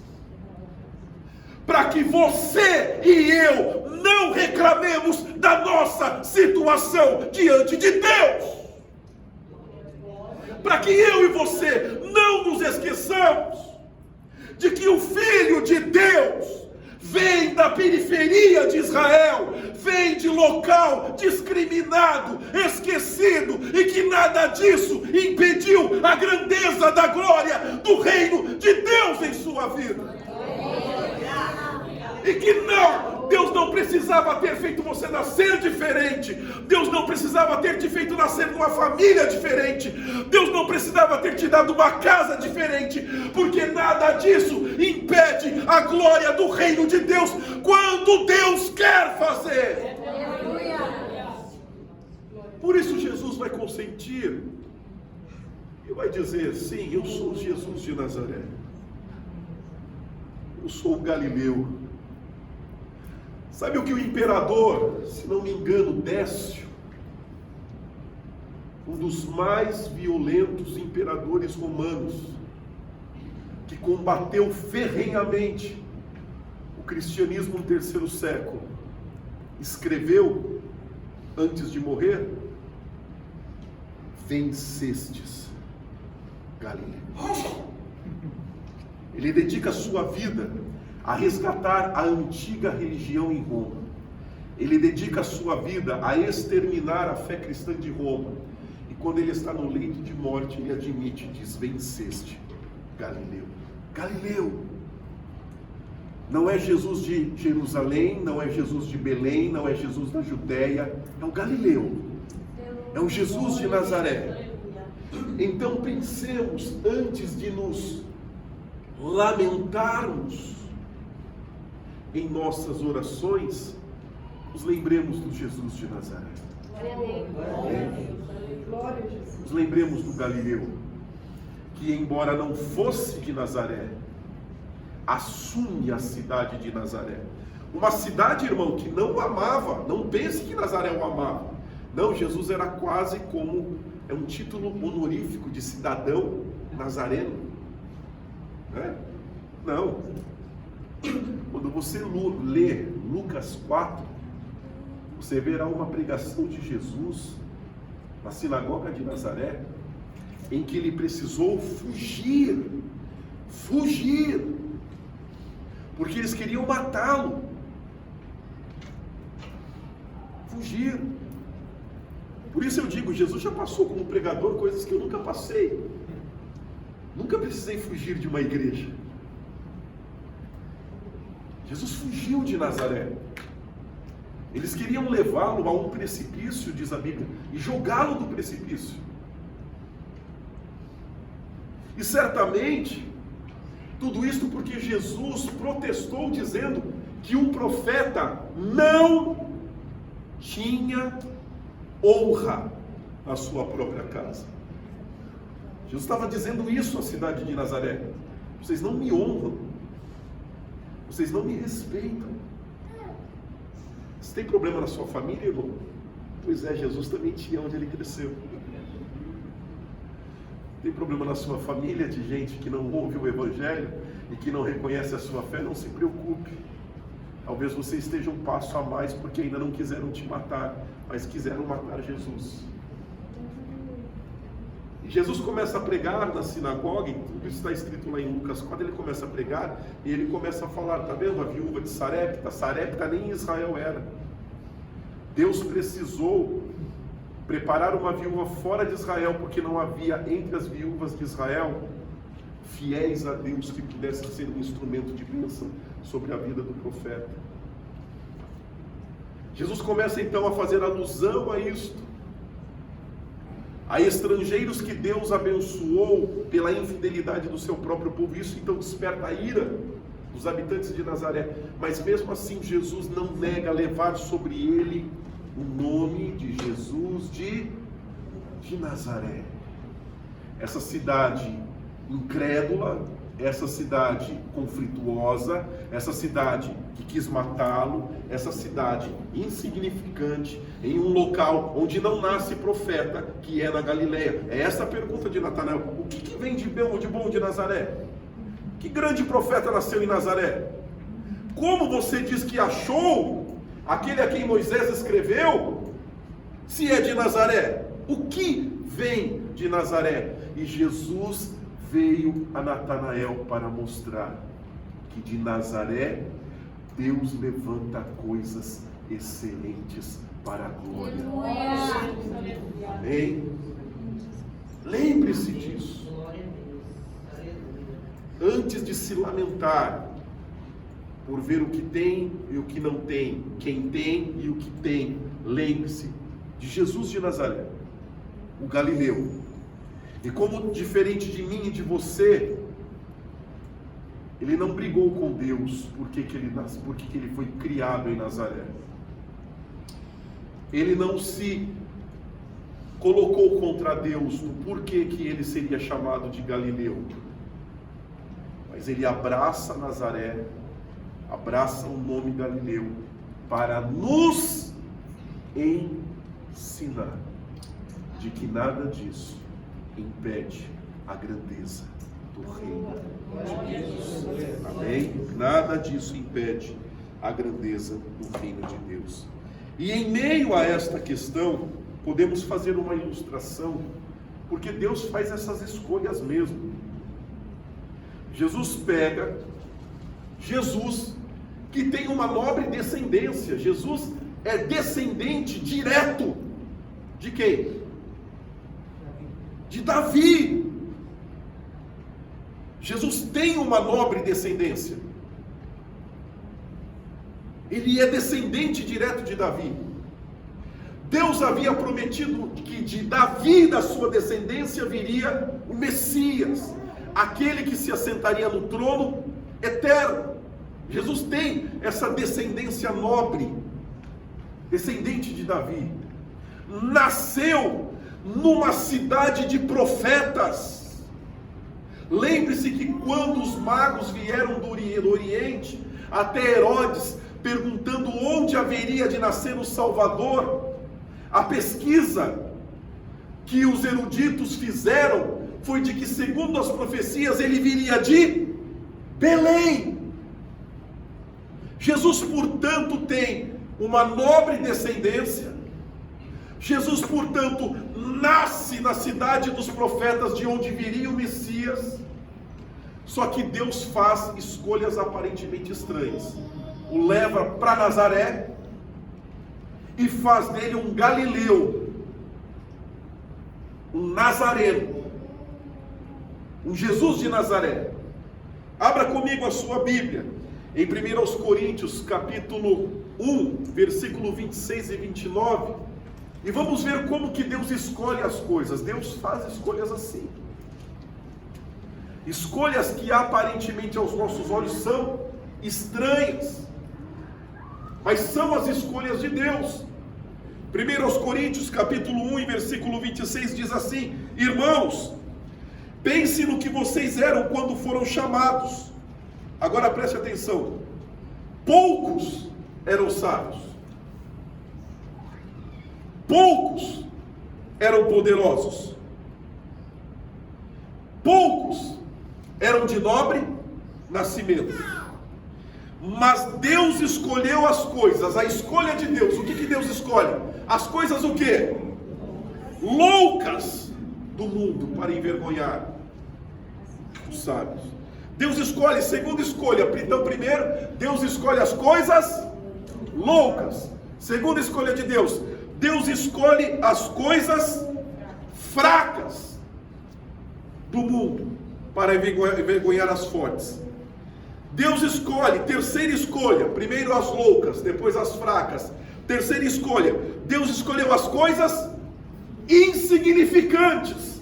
para que você e eu não reclamemos da nossa situação diante de Deus, para que eu e você não nos esqueçamos de que o Filho de Deus vem da periferia de Israel, vem de local discriminado, esquecido, e que nada disso impediu a grandeza da glória do reino de Deus em sua vida. E que Deus não precisava ter feito você nascer diferente. Deus não precisava ter te feito nascer numa família diferente. Deus não precisava ter te dado uma casa diferente, porque nada disso impede a glória do reino de Deus quando Deus quer fazer. Por isso Jesus vai consentir e vai dizer: sim, eu sou Jesus de Nazaré. Eu sou o Galileu. Sabe o que o imperador, se não me engano, Décio, um dos mais violentos imperadores romanos, que combateu ferrenhamente o cristianismo no terceiro século, escreveu antes de morrer: vencestes, Galileu. Ele dedica a sua vida a resgatar a antiga religião em Roma. Ele dedica a sua vida a exterminar a fé cristã de Roma. E quando ele está no leito de morte, ele admite, diz: venceste, Galileu. Galileu. Não é Jesus de Jerusalém, não é Jesus de Belém, não é Jesus da Judéia, é o Galileu. É o Jesus de Nazaré. Então pensemos, antes de nos lamentarmos em nossas orações, nos lembremos do Jesus de Nazaré. Nos lembremos do Galileu, que embora não fosse de Nazaré, assume a cidade de Nazaré. Uma cidade, irmão, que não o amava. Não pense que Nazaré o amava. Não, Jesus era quase como, é um título honorífico de cidadão nazareno. Não. Quando você lê Lucas 4, você verá uma pregação de Jesus na sinagoga de Nazaré, em que ele precisou fugir, porque eles queriam matá-lo. Fugir. Por isso eu digo, Jesus já passou como pregador coisas que eu nunca passei. Nunca precisei fugir de uma igreja. Jesus fugiu de Nazaré. Eles queriam levá-lo a um precipício, diz a Bíblia, e jogá-lo do precipício. E certamente, tudo isto porque Jesus protestou dizendo que um profeta não tinha honra na sua própria casa. Jesus estava dizendo isso à cidade de Nazaré: vocês não me honram. Vocês não me respeitam. Se tem problema na sua família, irmão, pois é, Jesus também tinha onde ele cresceu. Tem problema na sua família de gente que não ouve o Evangelho e que não reconhece a sua fé? Não se preocupe. Talvez você esteja um passo a mais, porque ainda não quiseram te matar, mas quiseram matar Jesus. Jesus começa a pregar na sinagoga, tudo isso está escrito lá em Lucas 4, ele começa a pregar e ele começa a falar, está vendo a viúva de Sarepta nem em Israel era. Deus precisou preparar uma viúva fora de Israel, porque não havia entre as viúvas de Israel fiéis a Deus que pudessem ser um instrumento de bênção sobre a vida do profeta. Jesus começa então a fazer alusão a isto, a estrangeiros que Deus abençoou pela infidelidade do seu próprio povo. Isso então desperta a ira dos habitantes de Nazaré. Mas mesmo assim Jesus não nega levar sobre ele o nome de Jesus de Nazaré. Essa cidade incrédula, essa cidade conflituosa, essa cidade que quis matá-lo, essa cidade insignificante, em um local onde não nasce profeta, que é na Galileia. É essa a pergunta de Natanael: o que vem de bom de Nazaré? Que grande profeta nasceu em Nazaré? Como você diz que achou aquele a quem Moisés escreveu, se é de Nazaré? O que vem de Nazaré? E Jesus veio a Natanael para mostrar que de Nazaré Deus levanta coisas excelentes para a glória. Amém? Lembre-se disso. Antes de se lamentar por ver o que tem e o que não tem, quem tem e o que tem, lembre-se de Jesus de Nazaré, o Galileu. E como diferente de mim e de você, ele não brigou com Deus porque ele foi criado em Nazaré. Ele não se colocou contra Deus no porquê que ele seria chamado de Galileu. Mas ele abraça Nazaré, abraça o nome Galileu para nos ensinar de que nada disso impede a grandeza do reino de Deus. Amém? Nada disso impede a grandeza do reino de Deus. E em meio a esta questão, podemos fazer uma ilustração, porque Deus faz essas escolhas mesmo. Jesus que tem uma nobre descendência. Jesus é descendente direto de quem? De Davi. Jesus tem uma nobre descendência. Ele é descendente direto de Davi. Deus havia prometido que de Davi, da sua descendência, viria o Messias, aquele que se assentaria no trono eterno. Jesus tem essa descendência nobre, descendente de Davi. Nasceu numa cidade de profetas. Lembre-se que quando os magos vieram do Oriente até Herodes, perguntando onde haveria de nascer o Salvador, a pesquisa que os eruditos fizeram foi de que, segundo as profecias, ele viria de Belém. Jesus, portanto, tem uma nobre descendência. Jesus, portanto, nasce na cidade dos profetas, de onde viria o Messias. Só que Deus faz escolhas aparentemente estranhas. O leva para Nazaré e faz dele um galileu, um nazareno, um Jesus de Nazaré. Abra comigo a sua Bíblia em 1 Coríntios capítulo 1, versículo 26 e 29, e vamos ver como que Deus escolhe as coisas. Deus faz escolhas assim, escolhas que aparentemente aos nossos olhos são estranhas, mas são as escolhas de Deus. 1 Coríntios capítulo 1 e versículo 26 diz assim: irmãos, pense no que vocês eram quando foram chamados. Agora preste atenção. Poucos eram sábios, poucos eram poderosos, poucos eram de nobre nascimento. Mas Deus escolheu as coisas, a escolha de Deus. O que Deus escolhe? As coisas o quê? Loucas do mundo, para envergonhar os sábios. Deus escolhe, segunda escolha. Então, primeiro, Deus escolhe as coisas loucas. Segunda escolha de Deus, Deus escolhe as coisas fracas do mundo, para envergonhar as fortes. Deus escolhe, terceira escolha, primeiro as loucas, depois as fracas. Terceira escolha, Deus escolheu as coisas insignificantes.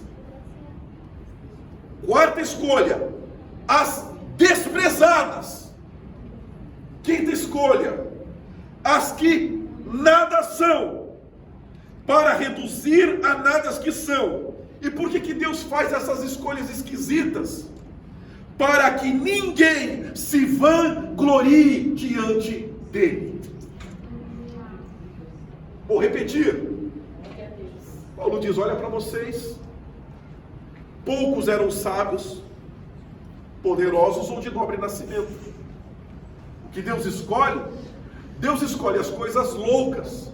Quarta escolha, as desprezadas. escolha as que nada são, para reduzir a nada as que são. E por que Deus faz essas escolhas esquisitas? Para que ninguém se vanglorie diante dele. Vou repetir. Paulo diz: olha para vocês, poucos eram sábios, poderosos ou de nobre nascimento. O que Deus escolhe? Deus escolhe as coisas loucas,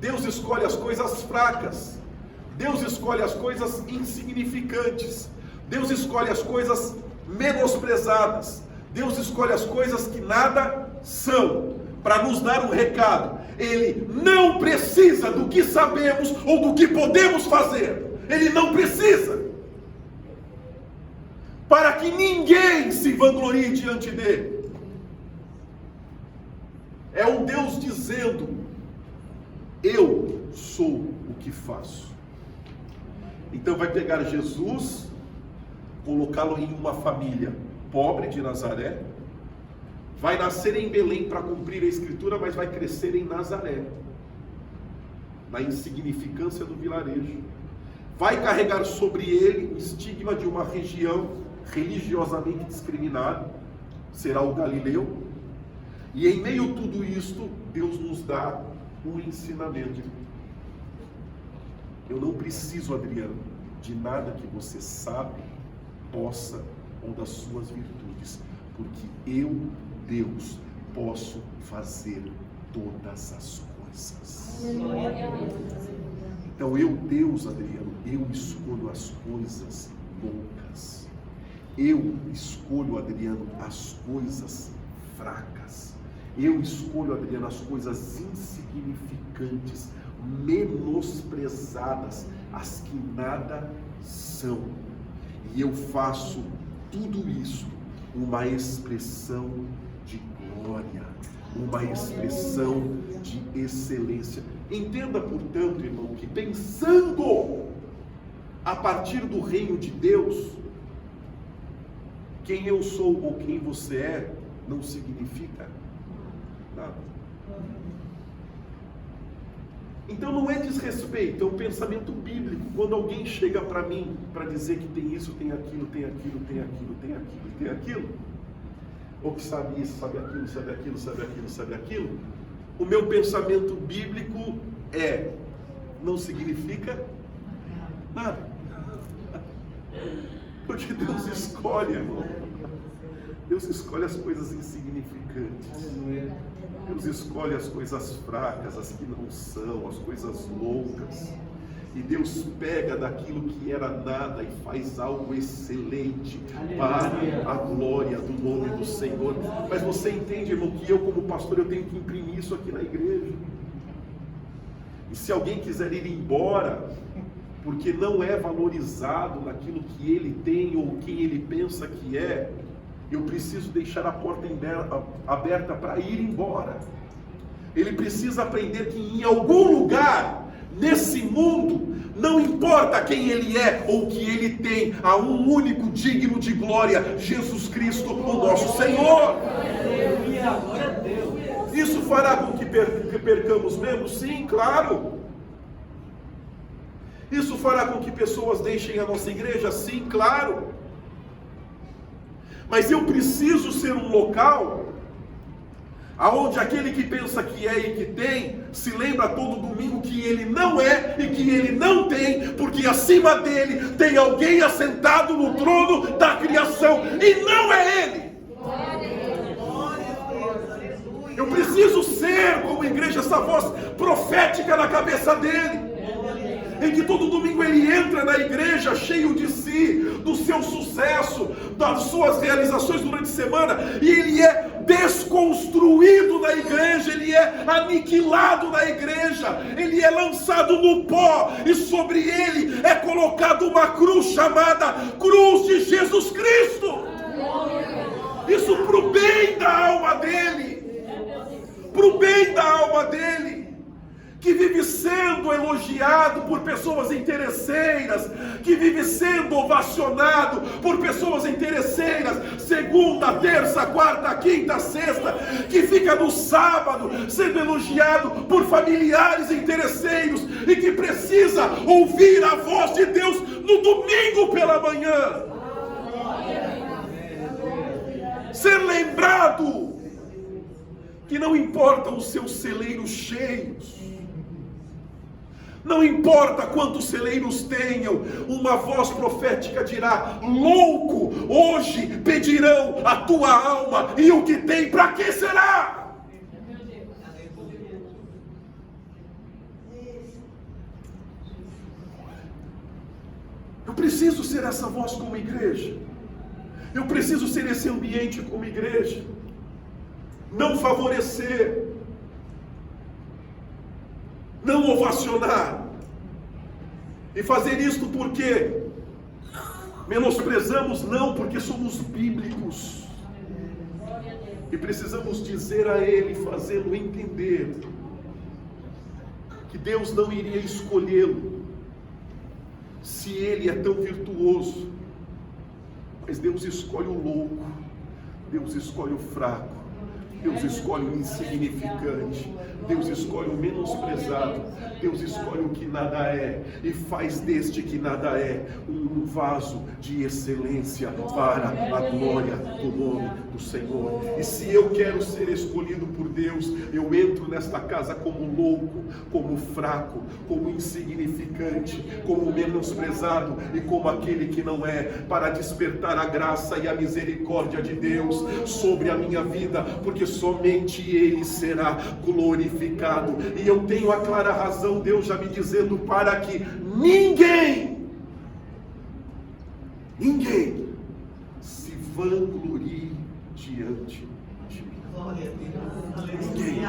Deus escolhe as coisas fracas, Deus escolhe as coisas insignificantes, Deus escolhe as coisas menosprezadas, Deus escolhe as coisas que nada são, para nos dar um recado. Ele não precisa do que sabemos ou do que podemos fazer, Ele não precisa, para que ninguém se vanglorie diante dele. É um Deus dizendo: eu sou o que faço. Então vai pegar Jesus, colocá-lo em uma família pobre de Nazaré, vai nascer em Belém para cumprir a Escritura, mas vai crescer em Nazaré, na insignificância do vilarejo. Vai carregar sobre ele o estigma de uma região religiosamente discriminada, será o Galileu. E em meio a tudo isto, Deus nos dá um ensinamento. Eu não preciso, Adriano, de nada que você sabe, possa ou das suas virtudes, porque eu, Deus, posso fazer todas as coisas. Então eu, Deus, Adriano, eu escolho as coisas loucas. Eu escolho, Adriano, as coisas fracas. Eu escolho, Adriano, as coisas insignificantes, menosprezadas, as que nada são. E eu faço tudo isso uma expressão de glória, uma expressão de excelência. Entenda, portanto, irmão, que pensando a partir do reino de Deus, quem eu sou ou quem você é, não significa nada. Então não é desrespeito, é um pensamento bíblico. Quando alguém chega para mim para dizer que tem isso, tem aquilo, tem aquilo, tem aquilo, tem aquilo, tem aquilo, ou que sabe isso, sabe aquilo, sabe aquilo, sabe aquilo, sabe aquilo, o meu pensamento bíblico é: não significa nada. Porque Deus escolhe, irmão. Deus escolhe as coisas insignificantes. Deus escolhe as coisas fracas, as que não são, as coisas loucas. E Deus pega daquilo que era nada e faz algo excelente para a glória do nome do Senhor. Mas você entende, irmão, que eu como pastor, eu tenho que imprimir isso aqui na igreja. E se alguém quiser ir embora, porque não é valorizado naquilo que ele tem ou quem ele pensa que é, eu preciso deixar a porta aberta para ir embora. Ele precisa aprender que em algum lugar nesse mundo, não importa quem ele é ou o que ele tem, há um único digno de glória: Jesus Cristo, o nosso Senhor. Isso fará com que percamos membros? Sim, claro. Isso fará com que pessoas deixem a nossa igreja? Sim, claro. Mas eu preciso ser um local aonde aquele que pensa que é e que tem, se lembra todo domingo que ele não é e que ele não tem, porque acima dele tem alguém assentado no trono da criação, e não é ele. Eu preciso ser, como igreja, essa voz profética na cabeça dele, em que todo domingo ele entra na igreja cheio de si, do seu sucesso, das suas realizações durante a semana, e ele é desconstruído na igreja, ele é aniquilado na igreja, ele é lançado no pó, e sobre ele é colocado uma cruz chamada Cruz de Jesus Cristo. Isso para o bem da alma dele, para o bem da alma dele. que vive sendo elogiado por pessoas interesseiras, que vive sendo ovacionado por pessoas interesseiras, segunda, terça, quarta, quinta, sexta, que fica no sábado sendo elogiado por familiares interesseiros e que precisa ouvir a voz de Deus no domingo pela manhã. Ser lembrado que não importam os seus celeiros cheios, não importa quantos celeiros tenham, uma voz profética dirá: louco, hoje pedirão a tua alma, e o que tem, para que será? Eu preciso ser essa voz como igreja, eu preciso ser esse ambiente como igreja, não favorecer, não ovacionar, e fazer isto porque menosprezamos, não, porque somos bíblicos, e precisamos dizer a Ele, fazê-lo entender, que Deus não iria escolhê-lo, se Ele é tão virtuoso, mas Deus escolhe o louco, Deus escolhe o fraco, Deus escolhe o insignificante, Deus escolhe o menosprezado, Deus escolhe o que nada é, e faz deste que nada é um vaso de excelência para a glória do nome do Senhor. E se eu quero ser escolhido por Deus, eu entro nesta casa como louco, como fraco, como insignificante, como menosprezado e como aquele que não é, para despertar a graça e a misericórdia de Deus sobre a minha vida, porque somente Ele será glorificado. E eu tenho a clara razão, Deus já me dizendo, para que ninguém se vanglorie diante de mim. Ninguém.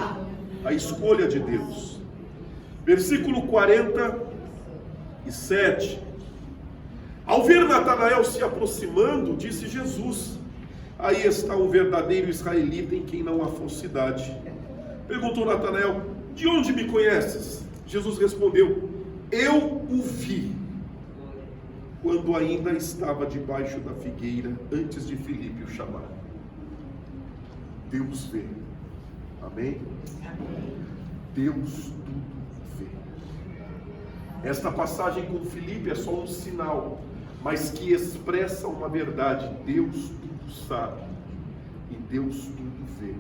A escolha de Deus. Versículo 47. Ao ver Natanael se aproximando, disse Jesus: aí está um verdadeiro israelita em quem não há falsidade. Perguntou Natanael: de onde me conheces? Jesus respondeu: eu o vi quando ainda estava debaixo da figueira, antes de Filipe o chamar. Deus vê. Amém? Deus tudo vê. Esta passagem com Filipe é só um sinal, mas que expressa uma verdade. Deus tudo sabe e Deus tudo vê.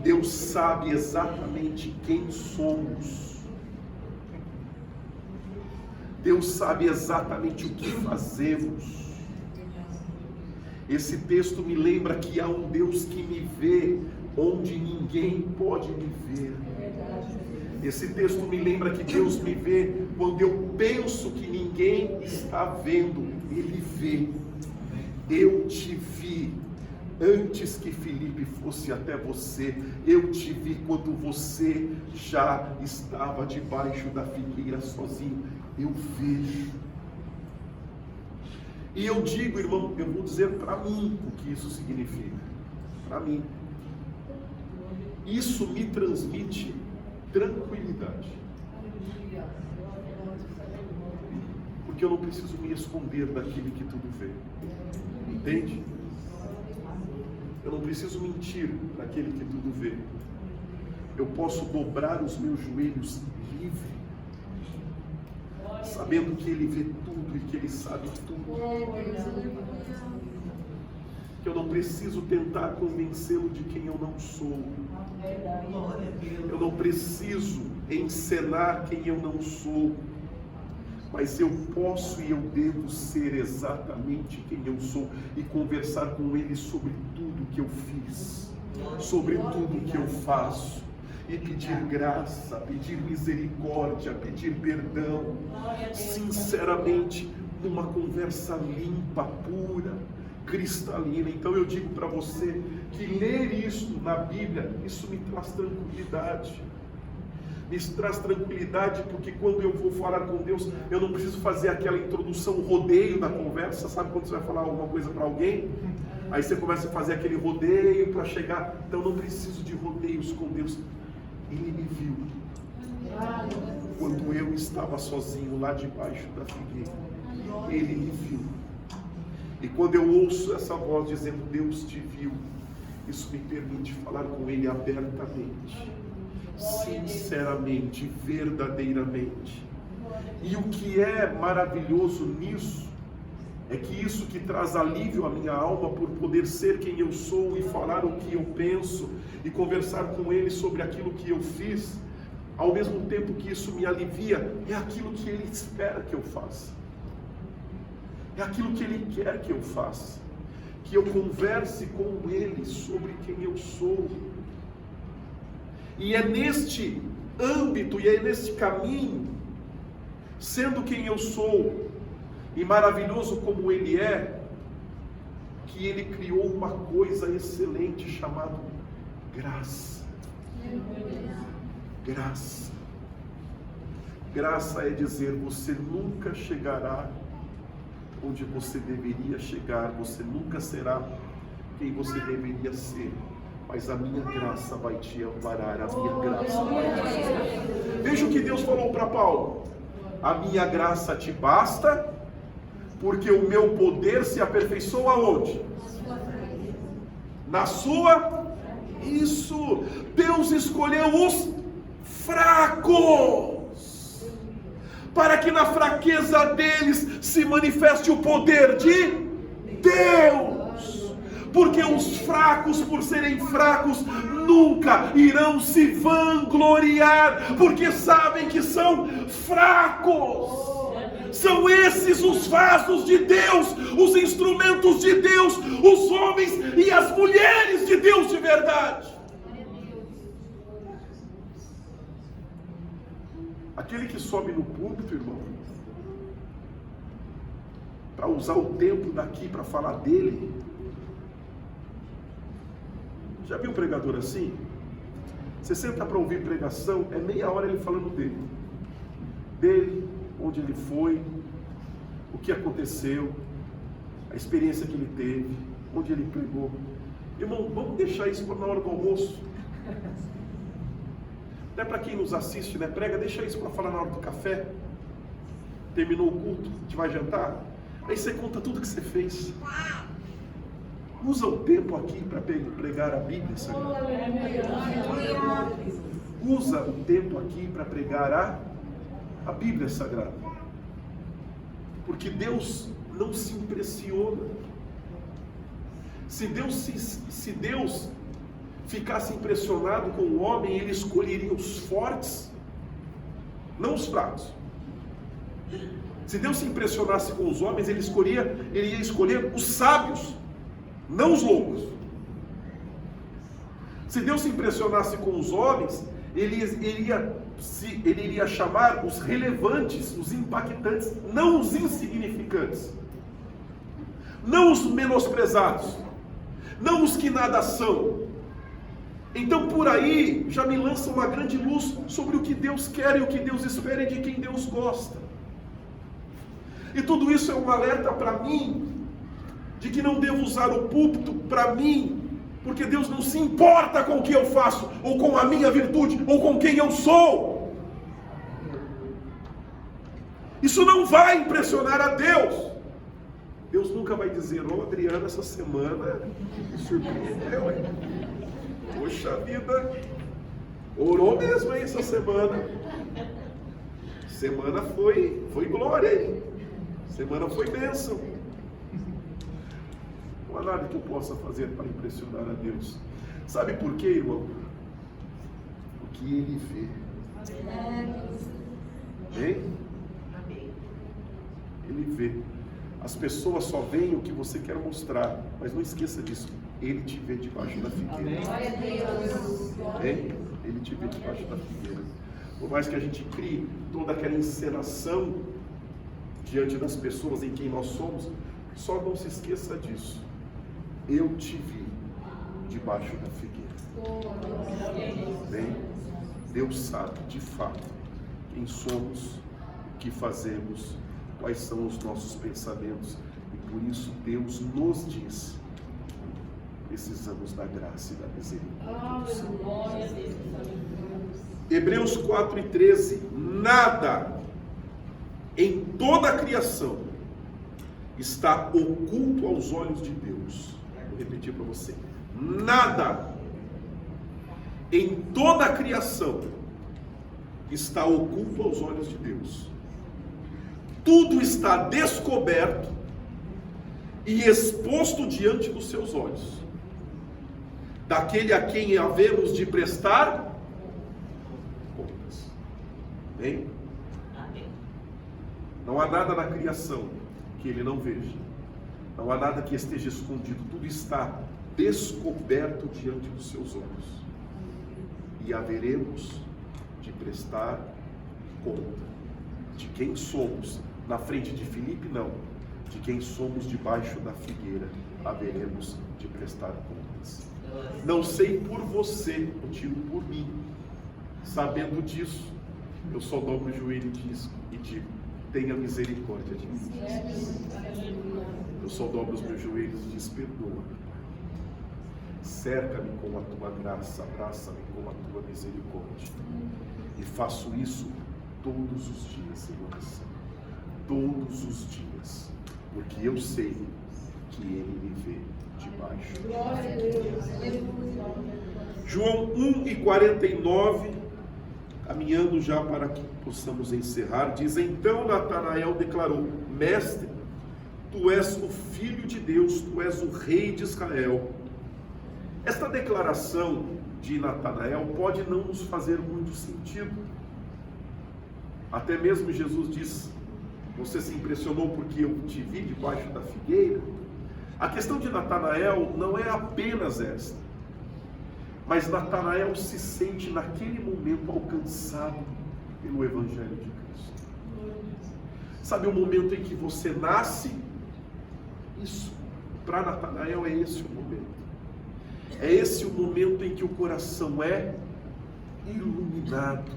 Deus sabe exatamente quem somos. Deus sabe exatamente o que fazemos. Esse texto me lembra que há um Deus que me vê onde ninguém pode me ver. Esse texto me lembra que Deus me vê quando eu penso que ninguém está vendo. Ele vê. Eu te vi antes que Filipe fosse até você. Eu te vi quando você já estava debaixo da figueira sozinho. Eu vejo. E eu digo, irmão, eu vou dizer para mim o que isso significa. Para mim. Isso me transmite tranquilidade. Porque eu não preciso me esconder daquele que tudo vê. Entende? Eu não preciso mentir daquele que tudo vê. Eu posso dobrar os meus joelhos livre, sabendo que Ele vê tudo e que Ele sabe tudo. Que eu não preciso tentar convencê-lo de quem eu não sou. Eu não preciso encenar quem eu não sou. Mas eu posso e eu devo ser exatamente quem eu sou e conversar com Ele sobre tudo que eu fiz, sobre tudo que eu faço, e pedir graça, pedir misericórdia, pedir perdão, sinceramente, numa conversa limpa, pura, cristalina. Então eu digo para você que ler isso na Bíblia, isso me traz tranquilidade. Me traz tranquilidade, porque quando eu vou falar com Deus, eu não preciso fazer aquela introdução, rodeio da conversa. Sabe quando você vai falar alguma coisa para alguém? Aí você começa a fazer aquele rodeio para chegar. Então eu não preciso de rodeios com Deus. Ele me viu Quando eu estava sozinho lá debaixo da figueira, Ele me viu. E quando eu ouço essa voz dizendo, Deus te viu, isso me permite falar com Ele abertamente, sinceramente, verdadeiramente. E o que é maravilhoso nisso, é que isso que traz alívio à minha alma por poder ser quem eu sou e falar o que eu penso e conversar com Ele sobre aquilo que eu fiz, ao mesmo tempo que isso me alivia, é aquilo que Ele espera que eu faça. É aquilo que Ele quer que eu faça. Que eu converse com Ele sobre quem eu sou. E é neste âmbito, e é neste caminho, sendo quem eu sou, e maravilhoso como Ele é, que Ele criou uma coisa excelente chamada graça. Graça. Graça é dizer, você nunca chegará onde você deveria chegar, você nunca será quem você deveria ser, mas a minha graça vai te amparar, a minha graça vai te sustentar. Veja o que Deus falou para Paulo: a minha graça te basta, porque o meu poder se aperfeiçoa onde? Na sua. Isso. Deus escolheu os fracos, para que na fraqueza deles se manifeste o poder de Deus. Porque os fracos, por serem fracos, nunca irão se vangloriar, porque sabem que são fracos. São esses os vasos de Deus, os instrumentos de Deus, os homens e as mulheres de Deus de verdade. Aquele que sobe no púlpito, irmão, para usar o tempo daqui para falar dele. Já viu um pregador assim? Você senta para ouvir pregação, é meia hora ele falando dele, onde ele foi, o que aconteceu, a experiência que ele teve, onde ele pregou. Irmão, vamos deixar isso para na hora do almoço. Até para quem nos assiste, né, prega, deixa isso para falar na hora do café. Terminou o culto, a gente vai jantar. Aí você conta tudo que você fez. Usa o tempo aqui para pregar a Bíblia, Senhor. Usa o tempo aqui para pregar a Bíblia Sagrada. Porque Deus não se impressiona. Se Deus ficasse impressionado com o homem, Ele escolheria os fortes, não os fracos. Se Deus se impressionasse com os homens, Ele ia escolher os sábios, não os loucos. Se Deus se impressionasse com os homens, Ele iria chamar os relevantes, os impactantes, não os insignificantes, não os menosprezados, não os que nada são. Então por aí já me lança uma grande luz sobre o que Deus quer e o que Deus espera e de quem Deus gosta. E tudo isso é um alerta para mim, de que não devo usar o púlpito para mim, porque Deus não se importa com o que eu faço, ou com a minha virtude, ou com quem eu sou. Isso não vai impressionar a Deus. Deus nunca vai dizer, Adriano, essa semana me surpreendeu, hein? Poxa vida, orou mesmo, hein, essa semana. Semana foi glória, hein? Semana foi bênção. Não há nada que eu possa fazer para impressionar a Deus. Sabe por quê, irmão? O que Ele vê. Hein? Ele vê. As pessoas só veem o que você quer mostrar, mas não esqueça disso. Ele te vê debaixo da figueira. Hein? Ele te vê debaixo da figueira. Por mais que a gente crie toda aquela encenação diante das pessoas em quem nós somos, só não se esqueça disso. Eu te vi debaixo da figueira. Bem, Deus sabe de fato quem somos, o que fazemos, quais são os nossos pensamentos, e por isso Deus nos diz: precisamos da graça e da misericórdia. Glória a Deus. Hebreus 4:13. Nada em toda a criação está oculto aos olhos de Deus. Vou repetir para você. Nada em toda a criação está oculto aos olhos de Deus. Tudo está descoberto e exposto diante dos seus olhos, daquele a quem havemos de prestar contas. Bem? Não há nada na criação que ele não veja. Não há nada que esteja escondido. Tudo está descoberto diante dos seus olhos. E haveremos de prestar conta de quem somos na frente de Filipe, não. De quem somos debaixo da figueira, haveremos de prestar contas. Não sei por você, eu digo por mim. Sabendo disso, eu só dobro o joelho e digo: tenha misericórdia de mim. Eu só dobro os meus joelhos e diz: perdoa-me. Cerca-me com a tua graça, abraça-me com a tua misericórdia. E faço isso todos os dias em oração. Todos os dias. Porque eu sei que Ele me vê de baixo. Glória a Deus. João 1:49, caminhando já para que possamos encerrar, diz: então Natanael declarou: mestre, tu és o Filho de Deus, tu és o Rei de Israel. Esta declaração de Natanael pode não nos fazer muito sentido. Até mesmo Jesus diz: você se impressionou porque eu te vi debaixo da figueira? A questão de Natanael não é apenas esta, mas Natanael se sente naquele momento alcançado pelo Evangelho de Cristo. Sabe o momento em que você nasce? Isso, para Natanael é esse o momento. É esse o momento em que o coração é iluminado.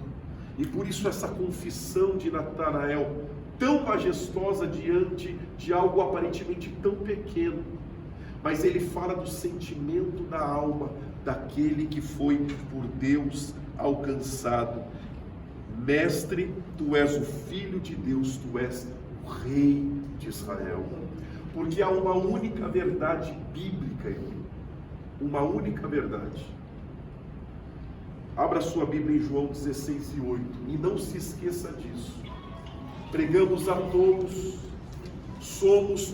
E por isso essa confissão de Natanael, tão majestosa diante de algo aparentemente tão pequeno, mas ele fala do sentimento da alma daquele que foi por Deus alcançado. Mestre, tu és o Filho de Deus, tu és o Rei de Israel. Porque há uma única verdade bíblica, irmão. Uma única verdade. Abra sua Bíblia em João 16:8 e não se esqueça disso. Pregamos a todos, somos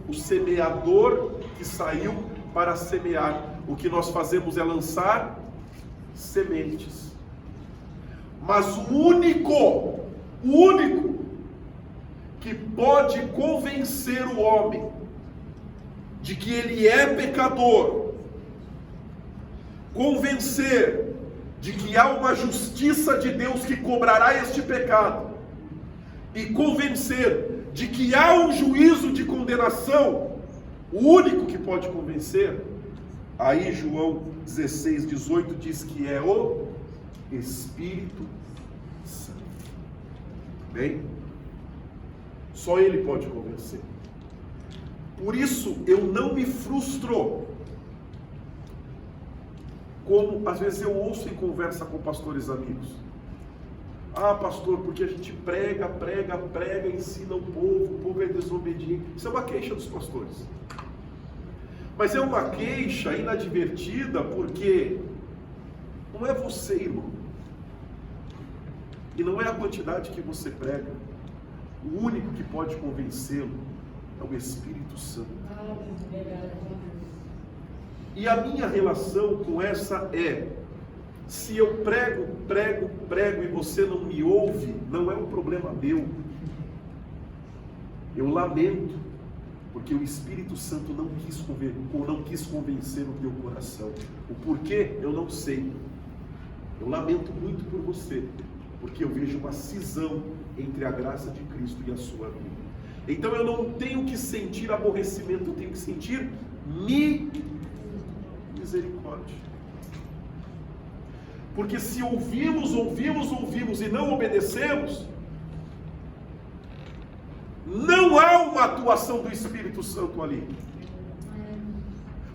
o semeador que saiu para semear. O que nós fazemos é lançar sementes. Mas o único que pode convencer o homem de que ele é pecador, convencer de que há uma justiça de Deus que cobrará este pecado, e convencer de que há um juízo de condenação, o único que pode convencer, aí João 16:18 diz que é o Espírito Santo. Bem? Só Ele pode convencer. Por isso eu não me frustro, como às vezes eu ouço em conversa com pastores amigos. Ah, pastor, porque a gente prega, ensina o povo é desobediente. Isso é uma queixa dos pastores. Mas é uma queixa inadvertida, porque não é você, irmão. E não é a quantidade que você prega. O único que pode convencê-lo é o Espírito Santo. E a minha relação com essa é: se eu prego e você não me ouve, não é um problema meu. Eu lamento, porque o Espírito Santo não quis convencer o teu coração. O porquê, eu não sei. Eu lamento muito por você, porque eu vejo uma cisão entre a graça de Cristo e a sua vida. Então eu não tenho que sentir aborrecimento, eu tenho que sentir misericórdia. Porque se ouvimos e não obedecemos, não há uma atuação do Espírito Santo ali.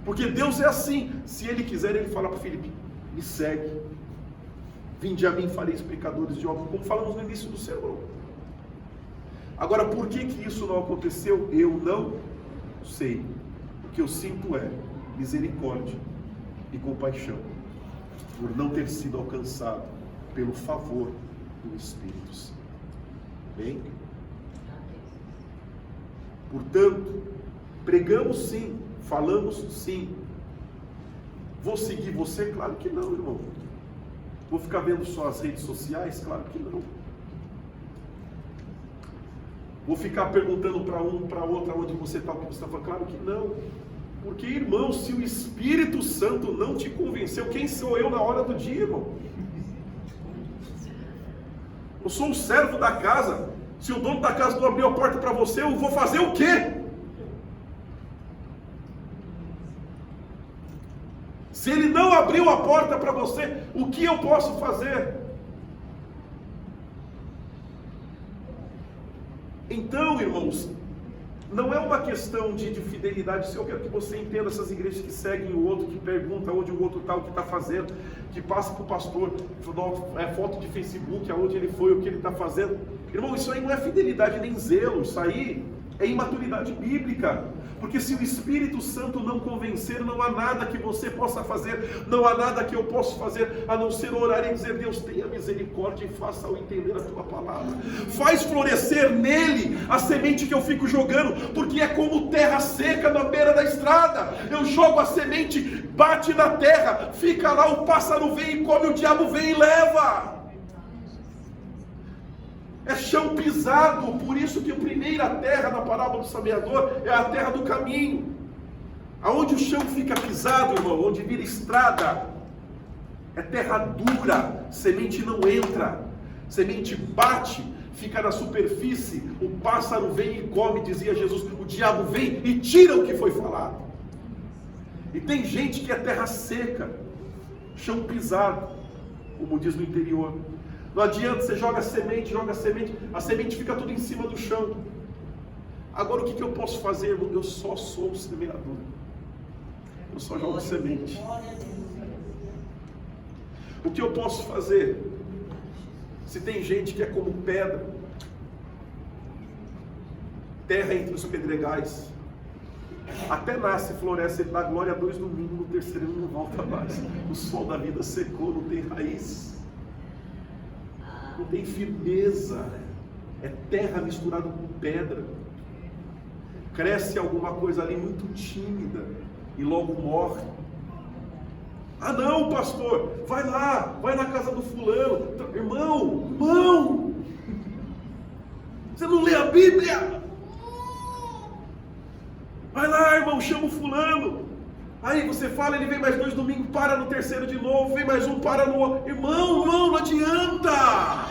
Porque Deus é assim. Se Ele quiser, Ele fala para Filipe: me segue. Vinde a mim, fareis pecadores de homens, como falamos no início do sermão. Agora, por que isso não aconteceu? Eu não sei. O que eu sinto é misericórdia e compaixão por não ter sido alcançado pelo favor do Espírito Santo. Bem? Portanto, pregamos sim, falamos sim. Vou seguir você? Claro que não, irmão. Vou ficar vendo só as redes sociais? Claro que não. Vou ficar perguntando para um, para outro, onde você está, o que você está falando? Claro que não. Porque, irmão, se o Espírito Santo não te convenceu, quem sou eu na hora do dia, irmão? Eu sou um servo da casa. Se o dono da casa não abrir a porta para você, eu vou fazer o quê? Se ele não abriu a porta para você, o que eu posso fazer? Então, irmãos, não é uma questão de fidelidade. Se eu quero que você entenda, essas igrejas que seguem o outro, que perguntam onde o outro está, o que está fazendo, que passa para o pastor, foto de Facebook, aonde ele foi, o que ele está fazendo. Irmão, isso aí não é fidelidade nem zelo, isso aí é imaturidade bíblica. Porque se o Espírito Santo não convencer, não há nada que você possa fazer, não há nada que eu possa fazer, a não ser orar e dizer: Deus, tenha misericórdia e faça-o entender a tua palavra. Faz florescer nele a semente que eu fico jogando, porque é como terra seca na beira da estrada. Eu jogo a semente, bate na terra, fica lá, o pássaro vem e come, o diabo vem e leva. É chão pisado, por isso que a primeira terra na parábola do semeador é a terra do caminho. Aonde o chão fica pisado, irmão, onde vira estrada, é terra dura, semente não entra, semente bate, fica na superfície, o pássaro vem e come, dizia Jesus, o diabo vem e tira o que foi falado. E tem gente que é terra seca, chão pisado, como diz no interior. Não adianta, você joga semente, a semente fica tudo em cima do chão. Agora o que eu posso fazer, irmão? Eu só sou um semeador. Eu só jogo semente. O que eu posso fazer? Se tem gente que é como pedra, terra entre os pedregais, até nasce, floresce, dá glória a 2 domingos, no terceiro ele não volta mais. O sol da vida secou, não tem raiz. Não tem firmeza, é terra misturada com pedra. Cresce alguma coisa ali muito tímida e logo morre. Ah não, pastor, vai lá, vai na casa do fulano. Irmão, você não lê a Bíblia? Vai lá, irmão, chama o fulano. Aí você fala, ele vem mais 2 domingos, para no terceiro de novo, vem mais um, para no outro. Irmão, não adianta.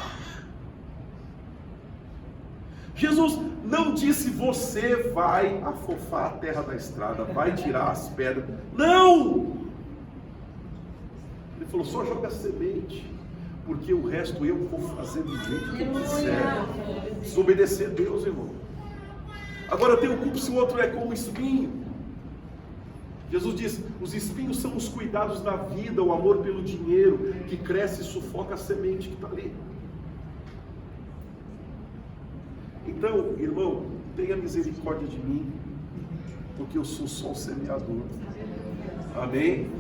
Jesus não disse: você vai afofar a terra da estrada, vai tirar as pedras. Não! Ele falou: só joga semente, porque o resto eu vou fazer do jeito que eu quiser. Desobedecer a Deus, irmão. Agora tem o culpa se o outro é como espinho. Jesus diz: os espinhos são os cuidados da vida, o amor pelo dinheiro, que cresce e sufoca a semente que está ali. Então, irmão, tenha misericórdia de mim, porque eu sou só um semeador. Amém?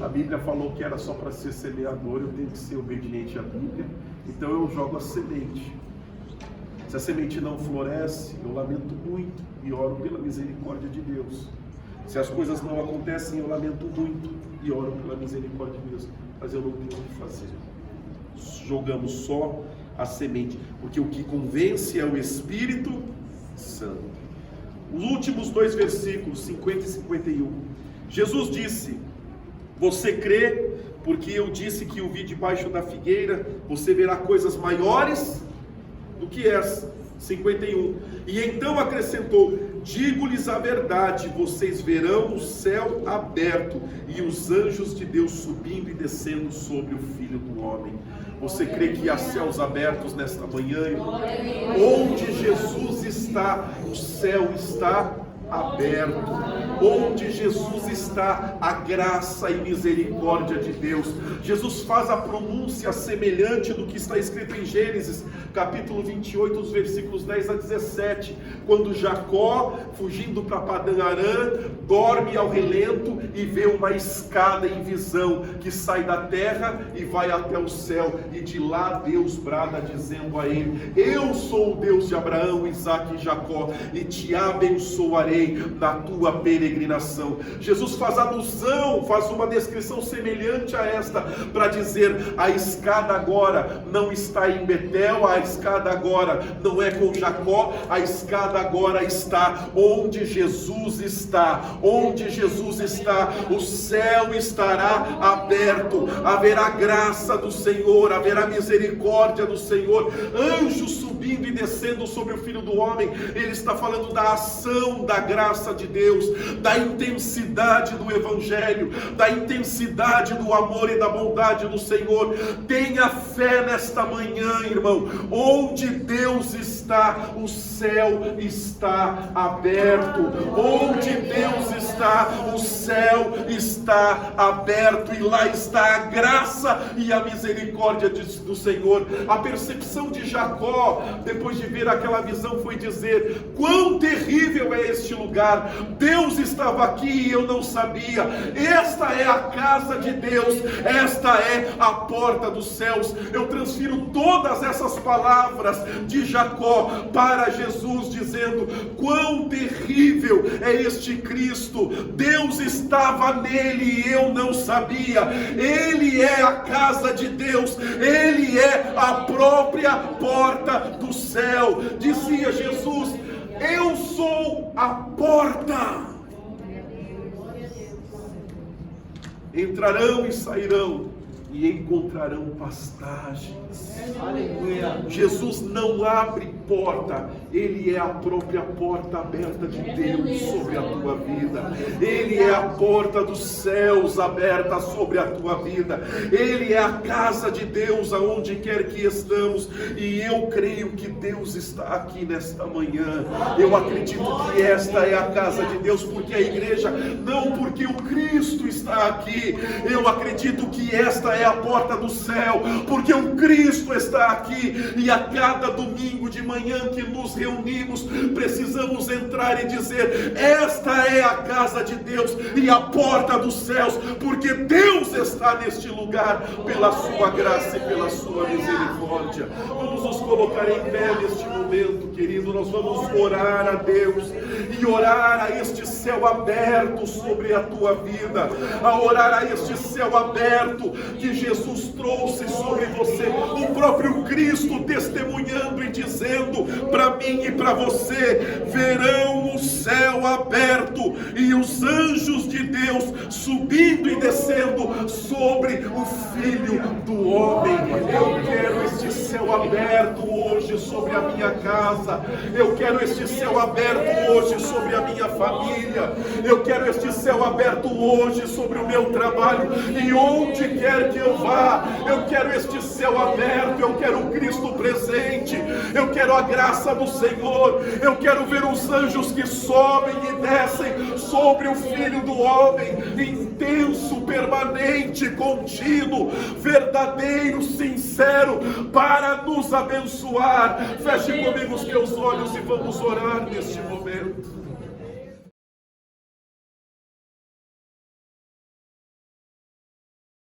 A Bíblia falou que era só para ser semeador, eu tenho que ser obediente à Bíblia, então eu jogo a semente. Se a semente não floresce, eu lamento muito e oro pela misericórdia de Deus. Se as coisas não acontecem, eu lamento muito e oro pela misericórdia de Deus, mas eu não tenho o que fazer. Jogamos só a semente, porque o que convence é o Espírito Santo. Os últimos 2 versículos, 50 e 51. Jesus disse: você crê, porque eu disse que o vi debaixo da figueira, você verá coisas maiores do que essa. 51. E então acrescentou: digo-lhes a verdade, vocês verão o céu aberto e os anjos de Deus subindo e descendo sobre o Filho do Homem. Você crê que há céus abertos nesta manhã, irmão? Onde Jesus está, o céu está aberto. Onde Jesus está, a graça e misericórdia de Deus. Jesus faz a pronúncia semelhante do que está escrito em Gênesis, capítulo 28, os versículos 10 a 17, quando Jacó, fugindo para Padã Arã, dorme ao relento e vê uma escada em visão, que sai da terra e vai até o céu, e de lá Deus brada dizendo a ele: eu sou o Deus de Abraão, Isaque e Jacó, e te abençoarei na tua peregrinação. Jesus faz alusão, faz uma descrição semelhante a esta, para dizer: a escada agora não está em Betel, a escada agora não é com Jacó, a escada agora está onde Jesus está. Onde Jesus está, o céu estará aberto, haverá graça do Senhor, haverá misericórdia do Senhor, anjos subindo e descendo sobre o Filho do Homem. Ele está falando da ação da graça de Deus, da intensidade do Evangelho, da intensidade do amor e da bondade do Senhor. Tenha fé nesta manhã, irmão. Onde Deus está, o céu está aberto. Onde Deus está, o céu está aberto, e lá está a graça e a misericórdia do Senhor. A percepção de Jacó, depois de ver aquela visão, foi dizer: quão terrível é este lugar, Deus estava aqui e eu não sabia. Esta é a casa de Deus, esta é a porta dos céus. Eu transfiro todas essas palavras de Jacó para Jesus, dizendo: quão terrível é este Cristo, Deus estava nele e eu não sabia. Ele é a casa de Deus, ele é a própria porta do céu. Dizia Jesus: eu sou a porta. Entrarão e sairão e encontrarão pastagens. Aleluia. Jesus não abre porta, Ele é a própria porta aberta de Deus sobre a tua vida. Ele é a porta dos céus aberta sobre a tua vida. Ele é a casa de Deus aonde quer que estamos. E eu creio que Deus está aqui nesta manhã. Eu acredito que esta é a casa de Deus, porque a igreja, não porque o Cristo está aqui. Eu acredito que esta é a porta do céu, porque o Cristo está aqui, e a cada domingo de manhã que nos reunimos, precisamos entrar e dizer: esta é a casa de Deus e a porta dos céus, porque Deus está neste lugar, pela sua graça e pela sua misericórdia. Vamos nos colocar em pé neste momento, querido. Nós vamos orar a Deus, e orar a este céu aberto sobre a tua vida, a orar a este céu aberto que Jesus trouxe sobre você, o próprio Cristo testemunhando e dizendo para mim e para você: verão o céu aberto e os anjos de Deus subindo e descendo sobre o Filho do Homem. Eu quero este céu aberto hoje sobre a minha casa, eu quero este céu aberto hoje sobre a minha família, eu quero este céu aberto hoje sobre o meu trabalho, e onde quer que eu vá, eu quero este céu aberto. Eu quero o Cristo presente, eu quero a graça do Senhor, eu quero ver os anjos que sobem e descem sobre o Filho do Homem, intenso, permanente, contínuo, verdadeiro, sincero, para nos abençoar. Feche comigo os teus olhos e vamos orar neste momento.